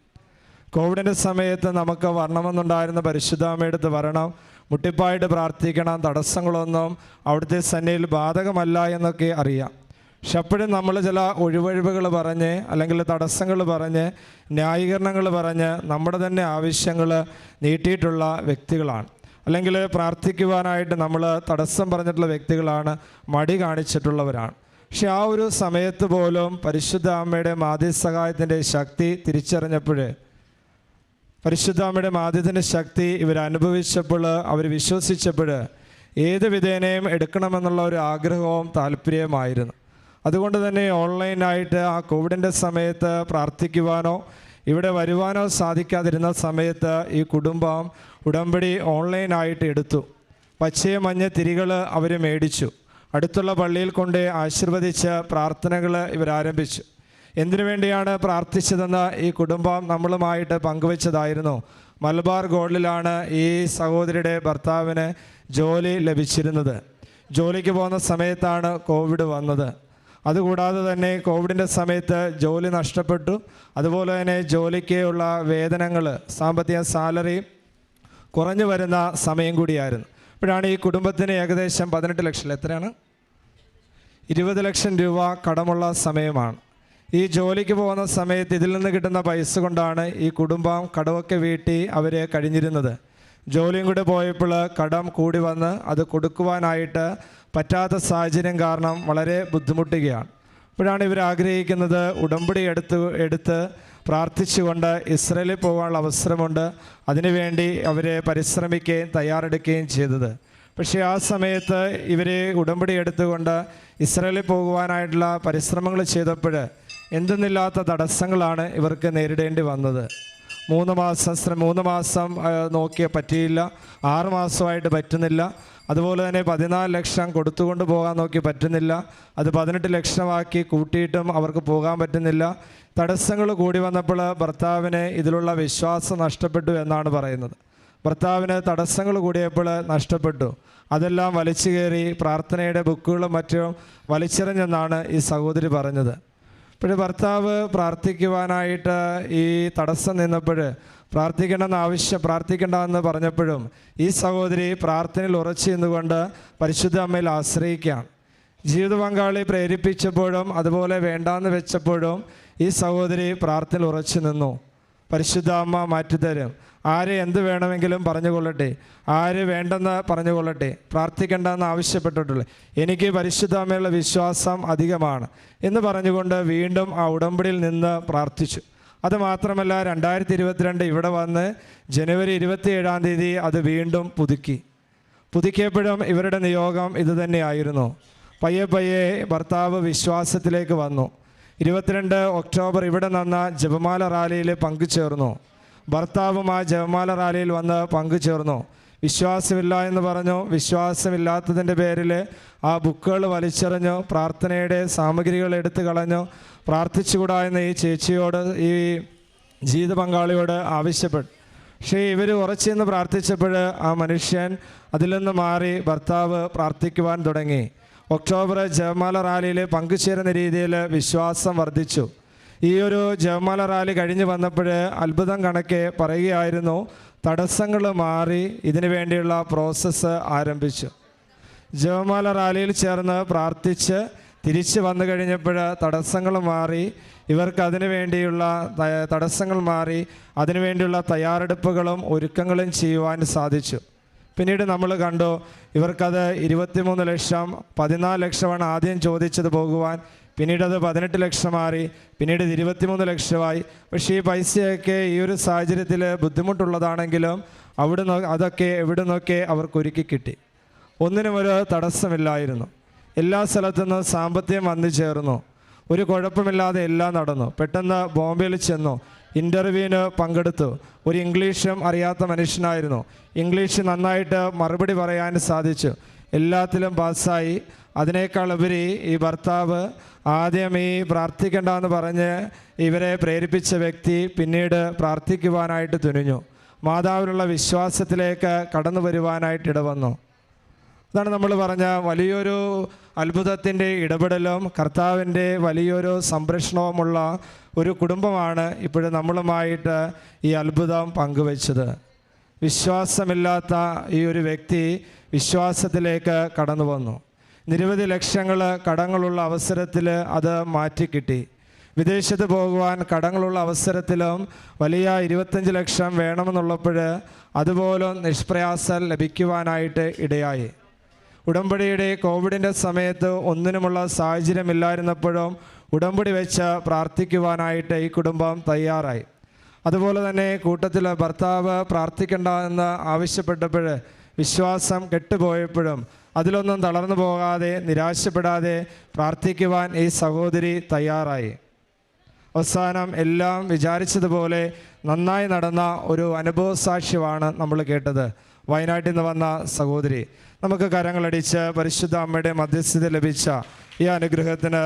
കോവിഡിൻ്റെ സമയത്ത് നമുക്ക് വരണമെന്നുണ്ടായിരുന്ന പരിശുദ്ധാമ്മയെടുത്ത് വരണം, മുട്ടിപ്പായിട്ട് പ്രാർത്ഥിക്കണം, തടസ്സങ്ങളൊന്നും അവിടുത്തെ സന്നിധിയിൽ ബാധകമല്ല എന്നൊക്കെ അറിയാം. പക്ഷെ അപ്പോഴും നമ്മൾ ചില ഒഴിവഴിവുകൾ പറഞ്ഞ് അല്ലെങ്കിൽ തടസ്സങ്ങൾ പറഞ്ഞ് ന്യായീകരണങ്ങൾ പറഞ്ഞ് നമ്മുടെ തന്നെ ആവശ്യങ്ങൾ നീട്ടിയിട്ടുള്ള വ്യക്തികളാണ്. അല്ലെങ്കിൽ പ്രാർത്ഥിക്കുവാനായിട്ട് നമ്മൾ തടസ്സം പറഞ്ഞിട്ടുള്ള വ്യക്തികളാണ്, മടി കാണിച്ചിട്ടുള്ളവരാണ്. പക്ഷെ ആ ഒരു സമയത്ത് പോലും പരിശുദ്ധ അമ്മയുടെ മാധ്യസഹായത്തിൻ്റെ ശക്തി തിരിച്ചറിഞ്ഞപ്പോൾ, പരിശുദ്ധാമ്മയുടെ മാധ്യത്തിൻ്റെ ശക്തി ഇവരനുഭവിച്ചപ്പോൾ, അവർ വിശ്വസിച്ചപ്പോൾ ഏത് വിധേനയും എടുക്കണമെന്നുള്ള ഒരു ആഗ്രഹവും താല്പര്യമായിരുന്നു. അതുകൊണ്ട് തന്നെ ഓൺലൈനായിട്ട് ആ കോവിഡിൻ്റെ സമയത്ത് പ്രാർത്ഥിക്കുവാനോ ഇവിടെ വരുവാനോ സാധിക്കാതിരുന്ന സമയത്ത് ഈ കുടുംബം ഉടമ്പടി ഓൺലൈനായിട്ട് എടുത്തു. പച്ചയും മഞ്ഞ തിരികൾ അവർ മേടിച്ചു. അടുത്തുള്ള പള്ളിയിൽ കൊണ്ട് ആശീർവദിച്ച് പ്രാർത്ഥനകൾ ഇവരാരംഭിച്ചു. എന്തിനു വേണ്ടിയാണ് പ്രാർത്ഥിച്ചതെന്ന് ഈ കുടുംബം നമ്മളുമായിട്ട് പങ്കുവച്ചതായിരുന്നു. മലബാർ ഗോൾഡിലാണ് ഈ സഹോദരിയുടെ ഭർത്താവിന് ജോലി ലഭിച്ചിരുന്നത്. ജോലിക്ക് പോകുന്ന സമയത്താണ് കോവിഡ് വന്നത്. അതുകൂടാതെ തന്നെ കോവിഡിൻ്റെ സമയത്ത് ജോലി നഷ്ടപ്പെട്ടു. അതുപോലെ തന്നെ ജോലിക്കുള്ള വേതനങ്ങൾ, സാമ്പത്തിക സാലറി കുറഞ്ഞു വരുന്ന സമയം കൂടിയായിരുന്നു. ഇപ്പോഴാണ് ഈ കുടുംബത്തിന് ഏകദേശം 18 ലക്ഷം, എത്രയാണ്, 20 ലക്ഷം രൂപ കടമുള്ള സമയമാണ്. ഈ ജോലിക്ക് പോകുന്ന സമയത്ത് ഇതിൽ നിന്ന് കിട്ടുന്ന പൈസ കൊണ്ടാണ് ഈ കുടുംബം കടമൊക്കെ വീട്ടി അവർ കഴിഞ്ഞിരുന്നത്. ജോലിയും കൂടെ പോയപ്പോൾ കടം കൂടി വന്ന് അത് കൊടുക്കുവാനായിട്ട് പറ്റാത്ത സാഹചര്യം കാരണം വളരെ ബുദ്ധിമുട്ടുകയാണ്. അപ്പോഴാണ് ഇവർ ആഗ്രഹിക്കുന്നത് ഉടമ്പടി എടുത്ത് പ്രാർത്ഥിച്ചുകൊണ്ട് ഇസ്രയേലിൽ പോകാനുള്ള അവസരമുണ്ട്. അതിനുവേണ്ടി അവർ പരിശ്രമിക്കുകയും തയ്യാറെടുക്കുകയും ചെയ്തത്. പക്ഷേ ആ സമയത്ത് ഇവർ ഉടമ്പടി എടുത്തുകൊണ്ട് ഇസ്രയേലിൽ പോകുവാനായിട്ടുള്ള പരിശ്രമങ്ങൾ ചെയ്തപ്പോൾ എന്തെന്നില്ലാത്ത തടസ്സങ്ങളാണ് ഇവർക്ക് നേരിടേണ്ടി വന്നത്. 3 മാസം നോക്കിയ പറ്റിയില്ല, 6 മാസമായിട്ട് പറ്റുന്നില്ല. അതുപോലെ തന്നെ 14 ലക്ഷം കൊടുത്തുകൊണ്ട് പോകാൻ നോക്കി പറ്റുന്നില്ല. അത് 18 ലക്ഷമാക്കി കൂട്ടിയിട്ടും അവർക്ക് പോകാൻ പറ്റുന്നില്ല. തടസ്സങ്ങൾ കൂടി വന്നപ്പോൾ ഭർത്താവിന് ഇതിലുള്ള വിശ്വാസം നഷ്ടപ്പെട്ടു എന്നാണ് പറയുന്നത്. ഭർത്താവിന് തടസ്സങ്ങൾ കൂടിയപ്പോൾ നഷ്ടപ്പെട്ടു. അതെല്ലാം വലിച്ചു കയറി പ്രാർത്ഥനയുടെ ബുക്കുകളും മറ്റും വലിച്ചെറിഞ്ഞെന്നാണ് ഈ സഹോദരി പറഞ്ഞത്. ഇപ്പോൾ ഭർത്താവ് പ്രാർത്ഥിക്കുവാനായിട്ട് ഈ തടസ്സം നിന്നപ്പോൾ പ്രാർത്ഥിക്കേണ്ടെന്ന് പറഞ്ഞപ്പോഴും ഈ സഹോദരി പ്രാർത്ഥനയിൽ ഉറച്ചു നിന്നുകൊണ്ട് പരിശുദ്ധ അമ്മയിൽ ആശ്രയിക്കുകയാണ്. ജീവിത പങ്കാളി പ്രേരിപ്പിച്ചപ്പോഴും അതുപോലെ വേണ്ടാന്ന് വെച്ചപ്പോഴും ഈ സഹോദരി പ്രാർത്ഥനയിൽ ഉറച്ചു നിന്നു. പരിശുദ്ധ അമ്മ മാറ്റിത്തരും. ആര് എന്ത് വേണമെങ്കിലും പറഞ്ഞുകൊള്ളട്ടെ, ആര് വേണ്ടെന്ന് പറഞ്ഞുകൊള്ളട്ടെ, പ്രാർത്ഥിക്കേണ്ടെന്ന് ആവശ്യപ്പെട്ടിട്ടുള്ളൂ, എനിക്ക് പരിശുദ്ധ അമ്മയുള്ള വിശ്വാസം അധികമാണ് എന്ന് പറഞ്ഞുകൊണ്ട് വീണ്ടും ആ ഉടമ്പടിയിൽ നിന്ന് പ്രാർത്ഥിച്ചു. അതുമാത്രമല്ല 2022 ഇവിടെ വന്ന് ജനുവരി 27 അത് വീണ്ടും പുതുക്കിയപ്പോഴും ഇവരുടെ നിയോഗം ഇതുതന്നെയായിരുന്നു. പയ്യെ ഭർത്താവ് വിശ്വാസത്തിലേക്ക് വന്നു. 22 ഒക്ടോബർ ഇവിടെ നിന്ന ജപമാല റാലിയിൽ പങ്കുചേർന്നു. ഭർത്താവും ആ ജപമാല റാലിയിൽ വന്ന് പങ്കുചേർന്നു. വിശ്വാസമില്ല എന്ന് പറഞ്ഞു. വിശ്വാസമില്ലാത്തതിൻ്റെ പേരിൽ ആ ബുക്കുകൾ വലിച്ചെറിഞ്ഞു, പ്രാർത്ഥനയുടെ സാമഗ്രികൾ എടുത്തു കളഞ്ഞു. പ്രാർത്ഥിച്ചുകൂടാ എന്ന് ഈ ചേച്ചിയോട്, ഈ ജീവിത പങ്കാളിയോട് ആവശ്യപ്പെട്ടു. പക്ഷേ ഇവർ ഉറച്ചെന്ന് പ്രാർത്ഥിച്ചപ്പോൾ ആ മനുഷ്യൻ അതിൽ നിന്ന് മാറി ഭർത്താവ് പ്രാർത്ഥിക്കുവാൻ തുടങ്ങി. ഒക്ടോബർ ജപമാല റാലിയിൽ പങ്കുചേരുന്ന രീതിയിൽ വിശ്വാസം വർദ്ധിച്ചു. ഈ ഒരു ജപമാല റാലി കഴിഞ്ഞ് വന്നപ്പോൾ അത്ഭുതം കണക്കെ പറയുകയായിരുന്നു, തടസ്സങ്ങൾ മാറി ഇതിനു വേണ്ടിയുള്ള പ്രോസസ്സ് ആരംഭിച്ചു. ജപമാല റാലിയിൽ ചേർന്ന് പ്രാർത്ഥിച്ച് തിരിച്ച് വന്നു കഴിഞ്ഞപ്പോൾ തടസ്സങ്ങൾ മാറി, ഇവർക്ക് തടസ്സങ്ങൾ മാറി അതിനുവേണ്ടിയുള്ള തയ്യാറെടുപ്പുകളും ഒരുക്കങ്ങളും ചെയ്യുവാൻ സാധിച്ചു. പിന്നീട് നമ്മൾ കണ്ടു ഇവർക്കത് 23 ലക്ഷം, 14 ലക്ഷമാണ് ആദ്യം ചോദിച്ചത് പോകുവാൻ. പിന്നീട് അത് 18 ലക്ഷം മാറി, പിന്നീട് 23 ലക്ഷമായി. പക്ഷേ ഈ പൈസയൊക്കെ ഈ ഒരു സാഹചര്യത്തിൽ ബുദ്ധിമുട്ടുള്ളതാണെങ്കിലും അതൊക്കെ എവിടെ നിന്നൊക്കെ അവർക്ക് ഒരുക്കി കിട്ടി. ഒന്നിനും ഒരു തടസ്സമില്ലായിരുന്നു. എല്ലാ സ്ഥലത്തുനിന്നും സാമ്പത്തികം വന്നു ചേർന്നു. ഒരു കുഴപ്പമില്ലാതെ എല്ലാം നടന്നു. പെട്ടെന്ന് ബോംബെയിൽ ചെന്നു, ഇൻ്റർവ്യൂവിന് പങ്കെടുത്തു. ഒരു ഇംഗ്ലീഷും അറിയാത്ത മനുഷ്യനായിരുന്നു. ഇംഗ്ലീഷ് നന്നായിട്ട് മറുപടി പറയാൻ സാധിച്ചു. എല്ലാത്തിലും പാസ്സായി. അതിനേക്കാൾ ഉപരി ഈ ഭർത്താവ് ആദ്യം ഈ പ്രാർത്ഥിക്കേണ്ടെന്ന് പറഞ്ഞ് ഇവരെ പ്രേരിപ്പിച്ച വ്യക്തി പിന്നീട് പ്രാർത്ഥിക്കുവാനായിട്ട് തുനിഞ്ഞു. മാതാവിനുള്ള വിശ്വാസത്തിലേക്ക് കടന്നു വരുവാനായിട്ട് ഇടവന്നു. അതാണ് നമ്മൾ പറഞ്ഞ വലിയൊരു അത്ഭുതത്തിൻ്റെ ഇടപെടലും കർത്താവിൻ്റെ വലിയൊരു സംരക്ഷണവുമുള്ള ഒരു കുടുംബമാണ് ഇപ്പോഴും നമ്മളുമായിട്ട് ഈ അത്ഭുതം പങ്കുവച്ചത്. വിശ്വാസമില്ലാത്ത ഈ ഒരു വ്യക്തി വിശ്വാസത്തിലേക്ക് കടന്നു വന്നു. നിരവധി ലക്ഷങ്ങൾ കടങ്ങളുള്ള അവസരത്തിൽ അത് മാറ്റിക്കിട്ടി. വിദേശത്ത് പോകുവാൻ കടങ്ങളുള്ള അവസരത്തിലും വലിയ 25 ലക്ഷം വേണമെന്നുള്ളപ്പോൾ അതുപോലും നിഷ്പ്രയാസം ലഭിക്കുവാനായിട്ട് ഇടയായി. ഉടമ്പടിയുടെ കോവിഡിൻ്റെ സമയത്ത് ഒന്നിനുമുള്ള സാഹചര്യമില്ലായിരുന്നപ്പോഴും ഉടമ്പടി വെച്ച് പ്രാർത്ഥിക്കുവാനായിട്ട് ഈ കുടുംബം തയ്യാറായി. അതുപോലെ തന്നെ കൂട്ടത്തിൽ ഭർത്താവ് പ്രാർത്ഥിക്കേണ്ട എന്ന് ആവശ്യപ്പെട്ടപ്പോൾ വിശ്വാസം കെട്ടുപോയപ്പോഴും അതിലൊന്നും തളർന്നു പോകാതെ നിരാശപ്പെടാതെ പ്രാർത്ഥിക്കുവാൻ ഈ സഹോദരി തയ്യാറായി. അവസാനം എല്ലാം വിചാരിച്ചതുപോലെ നന്നായി നടന്ന ഒരു അനുഭവ സാക്ഷ്യമാണ് നമ്മൾ കേട്ടത്. വയനാട്ടിൽ നിന്ന് വന്ന സഹോദരി. നമുക്ക് കരങ്ങളടിച്ച് പരിശുദ്ധ അമ്മയുടെ മധ്യസ്ഥത ലഭിച്ച ഈ അനുഗ്രഹത്തിന്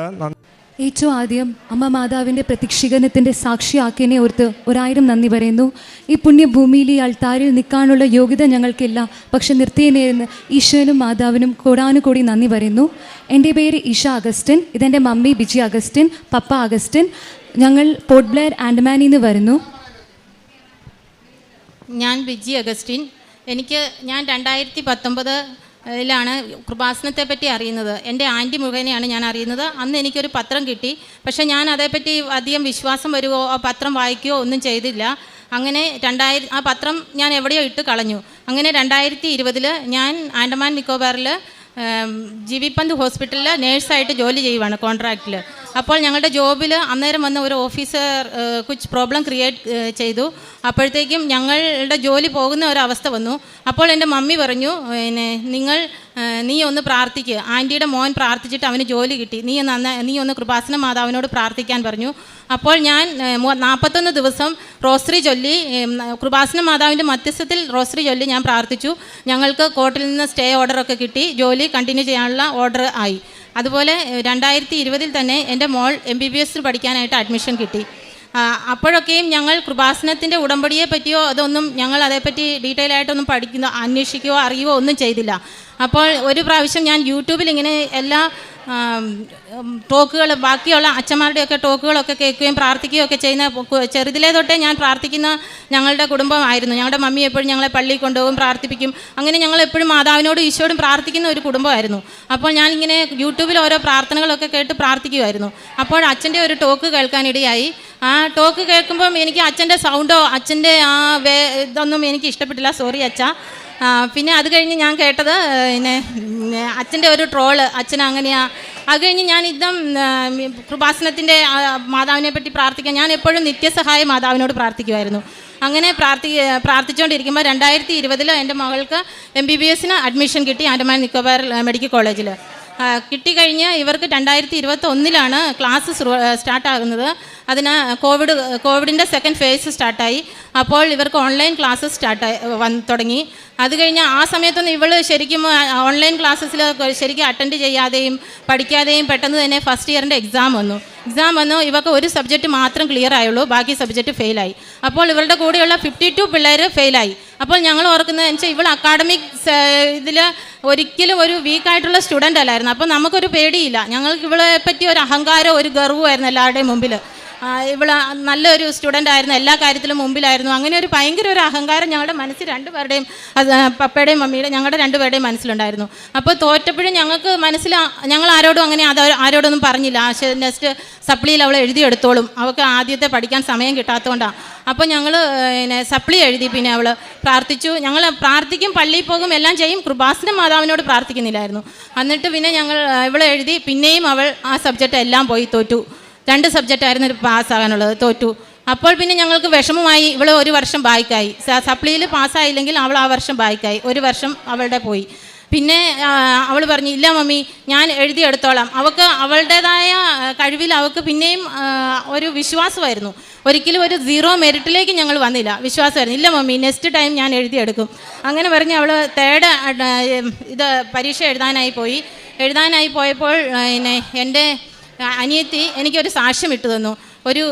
ഏറ്റവും ആദ്യം അമ്മ മാതാവിൻ്റെ പ്രത്യക്ഷീകരണത്തിൻ്റെ സാക്ഷിയാക്കിയതിനെ ഓർത്ത് 1000 നന്ദി പറയുന്നു. ഈ പുണ്യഭൂമിയിൽ ഈ അൾത്താരിൽ നിൽക്കാനുള്ള യോഗ്യത ഞങ്ങൾക്കില്ല, പക്ഷെ നിർത്തിയതിന് ഈശോനും മാതാവിനും കോടാനുകൂടി നന്ദി പറയുന്നു. എൻ്റെ പേര് ഇഷ അഗസ്റ്റിൻ, ഇതെൻ്റെ മമ്മി ബിജി അഗസ്റ്റിൻ, പപ്പ അഗസ്റ്റിൻ. ഞങ്ങൾ പോർട്ട് ബ്ലെയർ ആൻഡമാനിൽ നിന്ന് വരുന്നു. ഞാൻ ബിജി അഗസ്റ്റിൻ. ഞാൻ 2019 കൃപാസനത്തെ പറ്റി അറിയുന്നത്. എൻ്റെ ആൻറ്റി മുഖേനയാണ് ഞാൻ അറിയുന്നത്. അന്ന് എനിക്കൊരു പത്രം കിട്ടി, പക്ഷേ ഞാൻ അതേപ്പറ്റി അധികം വിശ്വാസം വരുമോ ആ പത്രം വായിക്കുകയോ ഒന്നും ചെയ്തില്ല. അങ്ങനെ ആ പത്രം ഞാൻ എവിടെയോ ഇട്ട് കളഞ്ഞു. അങ്ങനെ 2020 ഞാൻ ആൻഡമാൻ നിക്കോബാറിൽ ജീവിപ്പന്ത് ഹോസ്പിറ്റലിൽ നേഴ്സായിട്ട് ജോലി ചെയ്യുവാണ് കോൺട്രാക്റ്റിൽ. അപ്പോൾ ഞങ്ങളുടെ ജോബിൽ അന്നേരം വന്ന ഒരു ഓഫീസർ കുച്ച് പ്രോബ്ലം ക്രിയേറ്റ് ചെയ്തു. അപ്പോഴത്തേക്കും ഞങ്ങളുടെ ജോലി പോകുന്ന ഒരവസ്ഥ വന്നു. അപ്പോൾ എൻ്റെ മമ്മി പറഞ്ഞു, നീ ഒന്ന് പ്രാർത്ഥിക്കുക, ആൻറ്റിയുടെ മോൻ പ്രാർത്ഥിച്ചിട്ട് അവന് ജോലി കിട്ടി, നീ ഒന്ന് കൃപാസന മാതാവിനോട് പ്രാർത്ഥിക്കാൻ പറഞ്ഞു. അപ്പോൾ ഞാൻ 41 ദിവസം റോസറി ചൊല്ലി, കൃപാസന മാതാവിൻ്റെ മധ്യസ്ഥത്തിൽ റോസറി ചൊല്ലി ഞാൻ പ്രാർത്ഥിച്ചു. ഞങ്ങൾക്ക് കോർട്ടിൽ നിന്ന് സ്റ്റേ ഓർഡറൊക്കെ കിട്ടി, ജോലി കണ്ടിന്യൂ ചെയ്യാനുള്ള ഓർഡർ ആയി. അതുപോലെ 2020 തന്നെ എൻ്റെ മോൾ MBBS പഠിക്കാനായിട്ട് അഡ്മിഷൻ കിട്ടി. അപ്പോഴൊക്കെയും ഞങ്ങൾ കൃപാസനത്തിൻ്റെ ഉടമ്പടിയെ പറ്റിയോ അതൊന്നും ഞങ്ങൾ അതേപ്പറ്റി ഡീറ്റെയിൽ ആയിട്ടൊന്നും അന്വേഷിക്കുകയോ അറിയുകയോ ഒന്നും ചെയ്തില്ല. അപ്പോൾ ഒരു പ്രാവശ്യം ഞാൻ യൂട്യൂബിൽ ഇങ്ങനെ എല്ലാ ടോക്കുകൾ, ബാക്കിയുള്ള അച്ഛന്മാരുടെയൊക്കെ ടോക്കുകളൊക്കെ കേൾക്കുകയും പ്രാർത്ഥിക്കുകയും ഒക്കെ ചെയ്യുന്ന ചെറുതിലേ തൊട്ടേ ഞാൻ പ്രാർത്ഥിക്കുന്ന ഞങ്ങളുടെ കുടുംബമായിരുന്നു. ഞങ്ങളുടെ മമ്മി എപ്പോഴും ഞങ്ങളെ പള്ളിയിൽ കൊണ്ടുപോകും, പ്രാർത്ഥിപ്പിക്കും. അങ്ങനെ ഞങ്ങൾ എപ്പോഴും മാതാവിനോടും ഈശോയോടും പ്രാർത്ഥിക്കുന്ന ഒരു കുടുംബമായിരുന്നു. അപ്പോൾ ഞാനിങ്ങനെ യൂട്യൂബിൽ ഓരോ പ്രാർത്ഥനകളൊക്കെ കേട്ട് പ്രാർത്ഥിക്കുമായിരുന്നു. അപ്പോൾ അച്ഛൻ്റെ ഒരു ടോക്ക് കേൾക്കാനിടയായി. ആ ടോക്ക് കേൾക്കുമ്പം എനിക്ക് അച്ഛൻ്റെ സൗണ്ടോ അച്ഛൻ്റെ ഇതൊന്നും എനിക്ക് ഇഷ്ടപ്പെട്ടില്ല, സോറി അച്ഛാ. പിന്നെ അത് കഴിഞ്ഞ് ഞാൻ കേട്ടത് അച്ഛൻ്റെ ഒരു ട്രോള്, അച്ഛൻ അങ്ങനെയാ. അത് കഴിഞ്ഞ് ഞാൻ കൃപാസനത്തിൻ്റെ മാതാവിനെ പറ്റി പ്രാർത്ഥിക്കാൻ ഞാൻ എപ്പോഴും നിത്യസഹായ മാതാവിനോട് പ്രാർത്ഥിക്കുമായിരുന്നു. അങ്ങനെ പ്രാർത്ഥിച്ചുകൊണ്ടിരിക്കുമ്പോൾ 2020 എൻ്റെ മകൾക്ക് MBBS അഡ്മിഷൻ കിട്ടി ആൻഡമാൻ നിക്കോബാർ മെഡിക്കൽ കോളേജിൽ. കിട്ടിക്കഴിഞ്ഞ് ഇവർക്ക് 2021 ക്ലാസ് സ്റ്റാർട്ടാകുന്നത്. അതിന് കോവിഡിൻ്റെ സെക്കൻഡ് ഫേസ് സ്റ്റാർട്ടായി. അപ്പോൾ ഇവർക്ക് ഓൺലൈൻ ക്ലാസ്സസ് തുടങ്ങി. അത് കഴിഞ്ഞ് ആ സമയത്തൊന്നും ഇവൾ ശരിക്കും ഓൺലൈൻ ക്ലാസ്സസിൽ ശരിക്കും അറ്റൻഡ് ചെയ്യാതെയും പഠിക്കാതെയും പെട്ടെന്ന് തന്നെ ഫസ്റ്റ് ഇയറിൻ്റെ എക്സാം വന്നു. ഇവർക്ക് ഒരു സബ്ജക്റ്റ് മാത്രം ക്ലിയർ ആയുള്ളൂ, ബാക്കി സബ്ജക്റ്റ് ഫെയിലായി. അപ്പോൾ ഇവരുടെ കൂടെയുള്ള 52 പിള്ളേർ ഫെയിലായി. അപ്പോൾ ഞങ്ങൾ ഓർക്കുന്നതെന്ന് വെച്ചാൽ ഇവൾ അക്കാഡമിക് ഇതിൽ ഒരിക്കലും ഒരു വീക്കായിട്ടുള്ള സ്റ്റുഡൻ്റ് അല്ലായിരുന്നു. അപ്പോൾ നമുക്കൊരു പേടിയില്ല. ഞങ്ങൾക്ക് ഇവളെ പറ്റി ഒരു അഹങ്കാരം, ഒരു ഗർവമായിരുന്നു എല്ലാവരുടെയും മുമ്പിൽ. ഇവള് നല്ലൊരു സ്റ്റുഡൻ്റ് ആയിരുന്നു, എല്ലാ കാര്യത്തിലും മുമ്പിലായിരുന്നു. അങ്ങനെ ഒരു ഭയങ്കര ഒരു അഹങ്കാരം ഞങ്ങളുടെ മനസ്സിൽ രണ്ടുപേരുടെയും, പപ്പയുടെയും മമ്മിയുടെയും, ഞങ്ങളുടെ രണ്ടുപേരുടെയും മനസ്സിലുണ്ടായിരുന്നു. അപ്പോൾ തോറ്റപ്പോഴും ഞങ്ങൾക്ക് ഞങ്ങൾ ആരോടും അങ്ങനെ ആരോടൊന്നും പറഞ്ഞില്ല. നെക്സ്റ്റ് സപ്ലിയിൽ അവൾ എഴുതിയെടുത്തോളും, അവൾക്ക് ആദ്യത്തെ പഠിക്കാൻ സമയം കിട്ടാത്തതുകൊണ്ടാണ്. അപ്പോൾ ഞങ്ങൾ സപ്ലി എഴുതി. പിന്നെ അവൾ പ്രാർത്ഥിച്ചു. ഞങ്ങൾ പ്രാർത്ഥിക്കും, പള്ളിയിൽ പോകും, എല്ലാം ചെയ്യും. കൃപാസന മാതാവിനോട് പ്രാർത്ഥിക്കുന്നില്ലായിരുന്നു. എന്നിട്ട് പിന്നെ ഇവളെ എഴുതി. പിന്നെയും അവൾ ആ സബ്ജക്റ്റ് എല്ലാം പോയി തോറ്റു. 2 സബ്ജക്റ്റായിരുന്നു പാസ്സാകാനുള്ളത്, തോറ്റു. അപ്പോൾ പിന്നെ ഞങ്ങൾക്ക് വിഷമമായി. ഇവൾ ഒരു വർഷം ബാക്കായി. സപ്ലിയിൽ പാസ്സായില്ലെങ്കിൽ അവൾ ആ വർഷം ബാക്കായി, ഒരു വർഷം അവളുടെ പോയി. പിന്നെ അവൾ പറഞ്ഞു, ഇല്ല മമ്മി ഞാൻ എഴുതിയെടുത്തോളാം. അവൾക്ക് അവളുടേതായ കഴിവിൽ അവൾക്ക് പിന്നെയും ഒരു വിശ്വാസമായിരുന്നു. ഒരിക്കലും ഒരു 0 മെറിറ്റിലേക്ക് ഞങ്ങൾ വന്നില്ല, വിശ്വാസമായിരുന്നു. ഇല്ല മമ്മി നെക്സ്റ്റ് ടൈം ഞാൻ എഴുതിയെടുക്കും. അങ്ങനെ പറഞ്ഞ് അവൾ 3rd പരീക്ഷ എഴുതാനായി പോയപ്പോൾ എൻ്റെ അനിയത്തി എനിക്കൊരു സാക്ഷ്യം ഇട്ടു തന്നു. ഒരു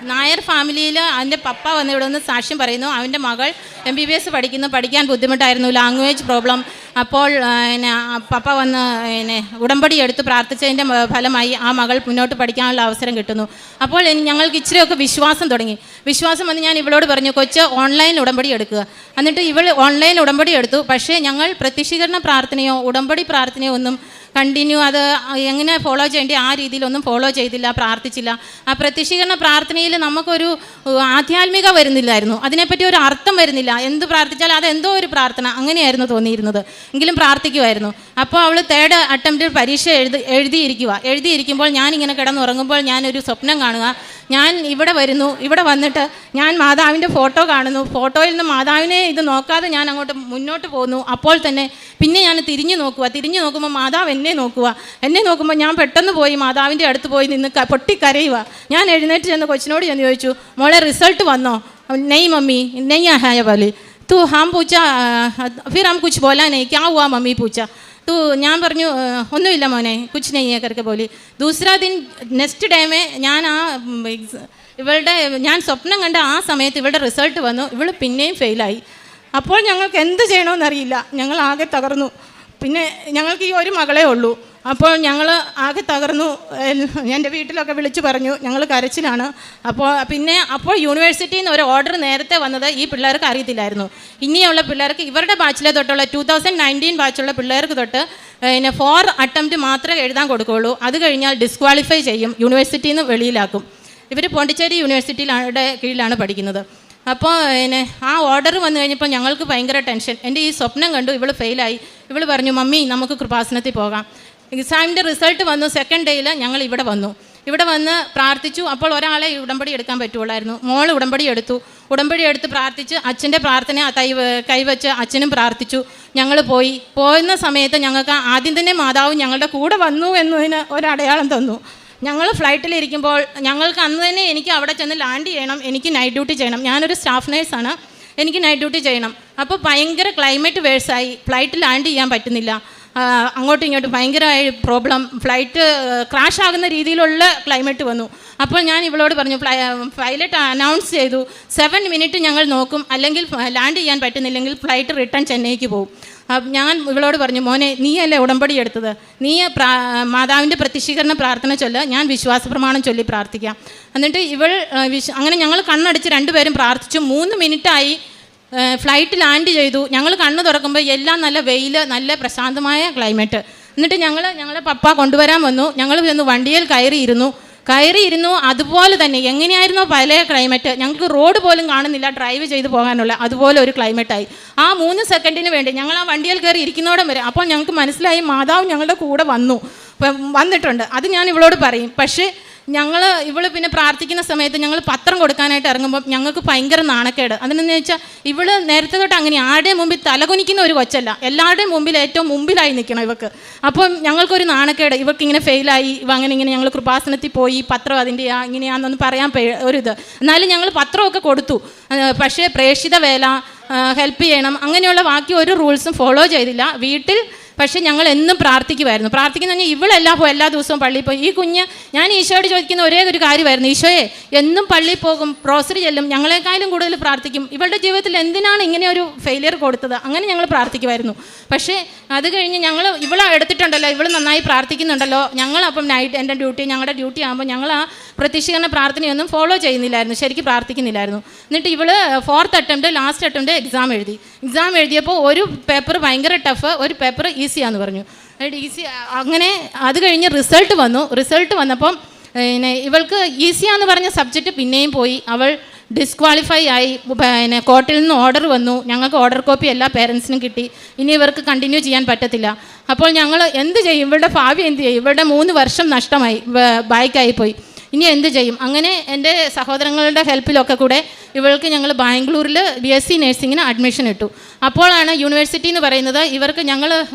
നായർ ഫാമിലിയിൽ അവൻ്റെ പപ്പ വന്ന് ഇവിടെ നിന്ന് സാക്ഷ്യം പറയുന്നു. അവൻ്റെ മകൾ MBBS പഠിക്കാൻ ബുദ്ധിമുട്ടായിരുന്നു, ലാംഗ്വേജ് പ്രോബ്ലം. അപ്പോൾ പപ്പ വന്ന് ഉടമ്പടി എടുത്ത് പ്രാർത്ഥിച്ചതിൻ്റെ ഫലമായി ആ മകൾ മുന്നോട്ട് പഠിക്കാനുള്ള അവസരം കിട്ടുന്നു. അപ്പോൾ ഞങ്ങൾക്ക് ഇച്ചിരിയൊക്കെ വിശ്വാസം തുടങ്ങി. വിശ്വാസം വന്ന് ഞാൻ ഇവളോട് പറഞ്ഞു, കൊച്ച് ഓൺലൈൻ ഉടമ്പടി എടുക്കുക. എന്നിട്ട് ഇവൾ ഓൺലൈൻ ഉടമ്പടി എടുത്തു. പക്ഷേ ഞങ്ങൾ പ്രത്യക്ഷീകരണ പ്രാർത്ഥനയോ ഉടമ്പടി പ്രാർത്ഥനയോ ഒന്നും കണ്ടിന്യൂ അത് എങ്ങനെ ഫോളോ ചെയ്യേണ്ടി ആ രീതിയിലൊന്നും ഫോളോ ചെയ്തില്ല, പ്രാർത്ഥിച്ചില്ല. ആ പ്രത്യക്ഷീകരണ പ്രാർത്ഥനയിൽ നമുക്കൊരു ആധ്യാത്മിക വരുന്നില്ലായിരുന്നു, അതിനെപ്പറ്റി ഒരു അർത്ഥം വരുന്നില്ല. എന്ത് പ്രാർത്ഥിച്ചാലും അതെന്തോ ഒരു പ്രാർത്ഥന അങ്ങനെയായിരുന്നു തോന്നിയിരുന്നത്. എങ്കിലും പ്രാർത്ഥിക്കുമായിരുന്നു. അപ്പോൾ അവൾ 3rd അറ്റംപ്റ്റ് പരീക്ഷ എഴുതിയിരിക്കുമ്പോൾ ഞാനിങ്ങനെ കിടന്നുറങ്ങുമ്പോൾ ഞാനൊരു സ്വപ്നം കാണുക. ഞാൻ ഇവിടെ വരുന്നു, ഇവിടെ വന്നിട്ട് ഞാൻ മാതാവിൻ്റെ ഫോട്ടോ കാണുന്നു. ഫോട്ടോയിൽ നിന്ന് മാതാവിനെ ഇത് നോക്കാതെ ഞാൻ അങ്ങോട്ട് മുന്നോട്ട് പോകുന്നു. അപ്പോൾ തന്നെ പിന്നെ ഞാൻ തിരിഞ്ഞു നോക്കുമ്പോൾ മാതാവ് എന്നെ നോക്കുമ്പോൾ ഞാൻ പെട്ടെന്ന് പോയി മാതാവിൻ്റെ അടുത്ത് പോയി നിന്ന് പൊട്ടിക്കരയുക. ഞാൻ എഴുന്നേറ്റ് ചെന്ന് കൊച്ചിനോട് ചെന്ന് ചോദിച്ചു, മോളെ റിസൾട്ട് വന്നോ? നെയ് മമ്മി നെയ് ആയ പോലെ तू हम पूछा, फिर हम कुछ बोला नहीं, क्या हुआ मम्मी पूछा. ഞാൻ പറഞ്ഞു ഒന്നുമില്ല മോനെ, കുച്ച് നെയ്യേ കരക്കെ പോലി. ദൂസരാ ദിൻ നെക്സ്റ്റ് ടൈമേ ഞാൻ ഞാൻ സ്വപ്നം കണ്ട ആ സമയത്ത് ഇവളുടെ റിസൾട്ട് വന്നു. ഇവൾ പിന്നെയും ഫെയിലായി. അപ്പോൾ ഞങ്ങൾക്ക് എന്ത് ചെയ്യണമെന്നറിയില്ല, ഞങ്ങൾ ആകെ തകർന്നു. പിന്നെ ഞങ്ങൾക്ക് ഈ ഒരു മകളേ ഉള്ളൂ. അപ്പോൾ ഞങ്ങൾ ആകെ തകർന്നു. എൻ്റെ വീട്ടിലൊക്കെ വിളിച്ചു പറഞ്ഞു, ഞങ്ങൾ കരച്ചിലാണ്. അപ്പോൾ യൂണിവേഴ്സിറ്റിയിൽ നിന്ന് ഒരു ഓർഡർ നേരത്തെ വന്നത് ഈ പിള്ളേർക്ക് അറിയത്തില്ലായിരുന്നു. ഇനിയുള്ള പിള്ളേർക്ക് ഇവരുടെ ബാച്ചിലെ തൊട്ടുള്ള 2019 ബാച്ചുള്ള പിള്ളേർക്ക് തൊട്ട് 4 അറ്റംപ്റ്റ് മാത്രമേ എഴുതാൻ കൊടുക്കുകയുള്ളൂ. അത് കഴിഞ്ഞാൽ ഡിസ്ക്വാളിഫൈ ചെയ്യും, യൂണിവേഴ്സിറ്റിയിൽ നിന്ന് വെളിയിലാക്കും. ഇവർ പോണ്ടിച്ചേരി യൂണിവേഴ്സിറ്റിയുടെ കീഴിലാണ് പഠിക്കുന്നത്. അപ്പോൾ ആ ഓർഡർ വന്നു കഴിഞ്ഞപ്പോൾ ഞങ്ങൾക്ക് ഭയങ്കര ടെൻഷൻ. എൻ്റെ ഈ സ്വപ്നം കണ്ടു, ഇവൾ ഫെയിലായി. ഇവൾ പറഞ്ഞു, മമ്മി നമുക്ക് കൃപാസനത്തിൽ പോകാം. എക്സാമിൻ്റെ റിസൾട്ട് വന്നു. സെക്കൻഡ് ഡേയിൽ ഞങ്ങൾ ഇവിടെ വന്ന് പ്രാർത്ഥിച്ചു. അപ്പോൾ ഒരാളെ ഉടമ്പടി എടുക്കാൻ പറ്റുള്ളായിരുന്നു. മോൾ ഉടമ്പടി എടുത്ത് പ്രാർത്ഥിച്ച് അച്ഛൻ്റെ പ്രാർത്ഥന കൈവച്ച് അച്ഛനും പ്രാർത്ഥിച്ചു. ഞങ്ങൾ പോയിരുന്ന സമയത്ത് ഞങ്ങൾക്ക് ആദ്യം തന്നെ മാതാവ് ഞങ്ങളുടെ കൂടെ വന്നു എന്നതിന് ഒരടയാളം തന്നു. ഞങ്ങൾ ഫ്ലൈറ്റിലിരിക്കുമ്പോൾ ഞങ്ങൾക്ക് അന്ന് തന്നെ എനിക്ക് അവിടെ ചെന്ന് ലാൻഡ് ചെയ്യണം, എനിക്ക് നൈറ്റ് ഡ്യൂട്ടി ചെയ്യണം. ഞാനൊരു സ്റ്റാഫ് നേഴ്സാണ്, എനിക്ക് നൈറ്റ് ഡ്യൂട്ടി ചെയ്യണം. അപ്പോൾ ഭയങ്കര ക്ലൈമറ്റ് വേഴ്സായി, ഫ്ലൈറ്റ് ലാൻഡ് ചെയ്യാൻ പറ്റുന്നില്ല. അങ്ങോട്ടും ഇങ്ങോട്ടും ഭയങ്കരമായി പ്രോബ്ലം, ഫ്ലൈറ്റ് ക്രാഷ് ആകുന്ന രീതിയിലുള്ള ക്ലൈമറ്റ് വന്നു. അപ്പോൾ ഞാൻ ഇവളോട് പറഞ്ഞു, പൈലറ്റ് അനൗൺസ് ചെയ്തു 7 മിനിറ്റ് ഞങ്ങൾ നോക്കും, അല്ലെങ്കിൽ ലാൻഡ് ചെയ്യാൻ പറ്റുന്നില്ലെങ്കിൽ ഫ്ലൈറ്റ് റിട്ടേൺ ചെന്നൈക്ക് പോകും. ഞാൻ ഇവളോട് പറഞ്ഞു, മോനെ നീയല്ലേ ഉടമ്പടി എടുത്തത്, നീ മാതാവിൻ്റെ പ്രത്യക്ഷീകരണ പ്രാർത്ഥന ചൊല്ല്, ഞാൻ വിശ്വാസ പ്രമാണം ചൊല്ലി പ്രാർത്ഥിക്കാം. എന്നിട്ട് ഇവൾ അങ്ങനെ ഞങ്ങൾ കണ്ണടച്ച് 2 പേരും പ്രാർത്ഥിച്ചു. 3 മിനിറ്റായി ഫ്ലൈറ്റ് ലാൻഡ് ചെയ്തു. ഞങ്ങൾ കണ്ണ് തുറക്കുമ്പോൾ എല്ലാം നല്ല വെയിൽ, നല്ല പ്രശാന്തമായ ക്ലൈമറ്റ്. എന്നിട്ട് ഞങ്ങളെ പപ്പ കൊണ്ടുവരാൻ വന്നു. ഞങ്ങൾ ചെന്ന് വണ്ടിയിൽ കയറിയിരുന്നു. അതുപോലെ തന്നെ എങ്ങനെയായിരുന്നോ പല ക്ലൈമറ്റ്, ഞങ്ങൾക്ക് റോഡ് പോലും കാണുന്നില്ല ഡ്രൈവ് ചെയ്ത് പോകാനുള്ള, അതുപോലെ ഒരു ക്ലൈമറ്റായി. ആ 3 സെക്കൻഡിന് വേണ്ടി ഞങ്ങൾ ആ വണ്ടിയിൽ കയറി ഇരിക്കുന്നോടം വരെ അപ്പോൾ ഞങ്ങൾക്ക് മനസ്സിലായി മാതാവ് ഞങ്ങളുടെ കൂടെ വന്നിട്ടുണ്ട്. അത് ഞാൻ ഇവളോട് പറയും. പക്ഷേ ഇവൾ പിന്നെ പ്രാർത്ഥിക്കുന്ന സമയത്ത് ഞങ്ങൾ പത്രം കൊടുക്കാനായിട്ട് ഇറങ്ങുമ്പോൾ ഞങ്ങൾക്ക് ഭയങ്കര നാണക്കേട്. അതെന്ന് വെച്ചാൽ ഇവള് നേരത്തെ തൊട്ട് അങ്ങനെ ആരുടെയും മുമ്പിൽ തലകുനിക്കുന്ന ഒരു കൊച്ചല്ല, എല്ലാവരുടെയും മുമ്പിൽ ഏറ്റവും മുമ്പിലായി നിൽക്കണം ഇവൾക്ക്. അപ്പം ഞങ്ങൾക്കൊരു നാണക്കേട്, ഇവൾക്ക് ഇങ്ങനെ ഫെയിലായി, അങ്ങനെ ഞങ്ങൾ കൃപാസനത്തിൽ പോയി പത്രം ഇങ്ങനെയാണെന്നൊന്ന് പറയാൻ ഒരിത്. എന്നാലും ഞങ്ങൾ പത്രമൊക്കെ കൊടുത്തു. പക്ഷേ പ്രേക്ഷിത വേല, ഹെൽപ്പ് ചെയ്യണം, അങ്ങനെയുള്ള ബാക്കി ഒരു റൂൾസും ഫോളോ ചെയ്തില്ല വീട്ടിൽ. പക്ഷേ ഞങ്ങൾ എന്നും പ്രാർത്ഥിക്കുമായിരുന്നു. പ്രാർത്ഥിക്കുന്ന പറഞ്ഞാൽ എല്ലാ ദിവസവും പള്ളിയിൽ പോയി. ഈ കുഞ്ഞ് ഞാൻ ഈശോയോട് ചോദിക്കുന്ന ഒരേ ഒരു കാര്യമായിരുന്നു, ഈശോയെ എന്നും പള്ളിയിൽ പോകും, റോസറി ചെല്ലും, ഞങ്ങളെക്കാളും കൂടുതൽ പ്രാർത്ഥിക്കും, ഇവളുടെ ജീവിതത്തിൽ എന്തിനാണ് ഇങ്ങനെ ഒരു ഫെയിലിയർ കൊടുത്തത്, അങ്ങനെ ഞങ്ങൾ പ്രാർത്ഥിക്കുമായിരുന്നു. പക്ഷേ അത് കഴിഞ്ഞ് ഇവളെ എടുത്തിട്ടുണ്ടല്ലോ, ഇവൾ നന്നായി പ്രാർത്ഥിക്കുന്നുണ്ടല്ലോ, ഞങ്ങളപ്പം ഞങ്ങളുടെ ഡ്യൂട്ടി ആകുമ്പോൾ ഞങ്ങൾ ആ പ്രത്യക്ഷീകരണ പ്രാർത്ഥനയൊന്നും ഫോളോ ചെയ്യുന്നില്ലായിരുന്നു, ശരിക്കും പ്രാർത്ഥിക്കുന്നില്ലായിരുന്നു. എന്നിട്ട് ഇവള് 4th attempt last attempt exam എഴുതിയപ്പോൾ ഒരു പേപ്പർ ഭയങ്കര ടഫ്, ഒരു പേപ്പർ ഈസിയാന്ന് പറഞ്ഞു. അങ്ങനെ അത് കഴിഞ്ഞ് റിസൾട്ട് വന്നപ്പം ഇവൾക്ക് ഈസിയാന്ന് പറഞ്ഞ സബ്ജക്റ്റ് പിന്നെയും പോയി. അവൾ ഡിസ്ക്വാളിഫൈ ആയി. കോർട്ടിൽ നിന്ന് ഓർഡർ വന്നു. ഞങ്ങൾക്ക് ഓർഡർ കോപ്പി എല്ലാ പേരൻസിനും കിട്ടി. ഇനി ഇവർക്ക് കണ്ടിന്യൂ ചെയ്യാൻ പറ്റത്തില്ല. അപ്പോൾ ഞങ്ങൾ എന്ത് ചെയ്യും, ഇവളുടെ ഭാവി എന്ത് ചെയ്യും? ഇവളുടെ 3 വർഷം നഷ്ടമായി, ബാക്കായി പോയി. ഇനി എന്ത് ചെയ്യും? അങ്ങനെ എൻ്റെ സഹോദരങ്ങളുടെ ഹെൽപ്പിലൊക്കെ കൂടെ ഇവൾക്ക് ഞങ്ങൾ ബാംഗ്ലൂരിൽ BSc നഴ്സിങ്ങിന് അഡ്മിഷൻ ഇട്ടു. അപ്പോഴാണ് യൂണിവേഴ്സിറ്റി എന്ന് പറയുന്നത് ഇവർക്ക് ഞങ്ങൾ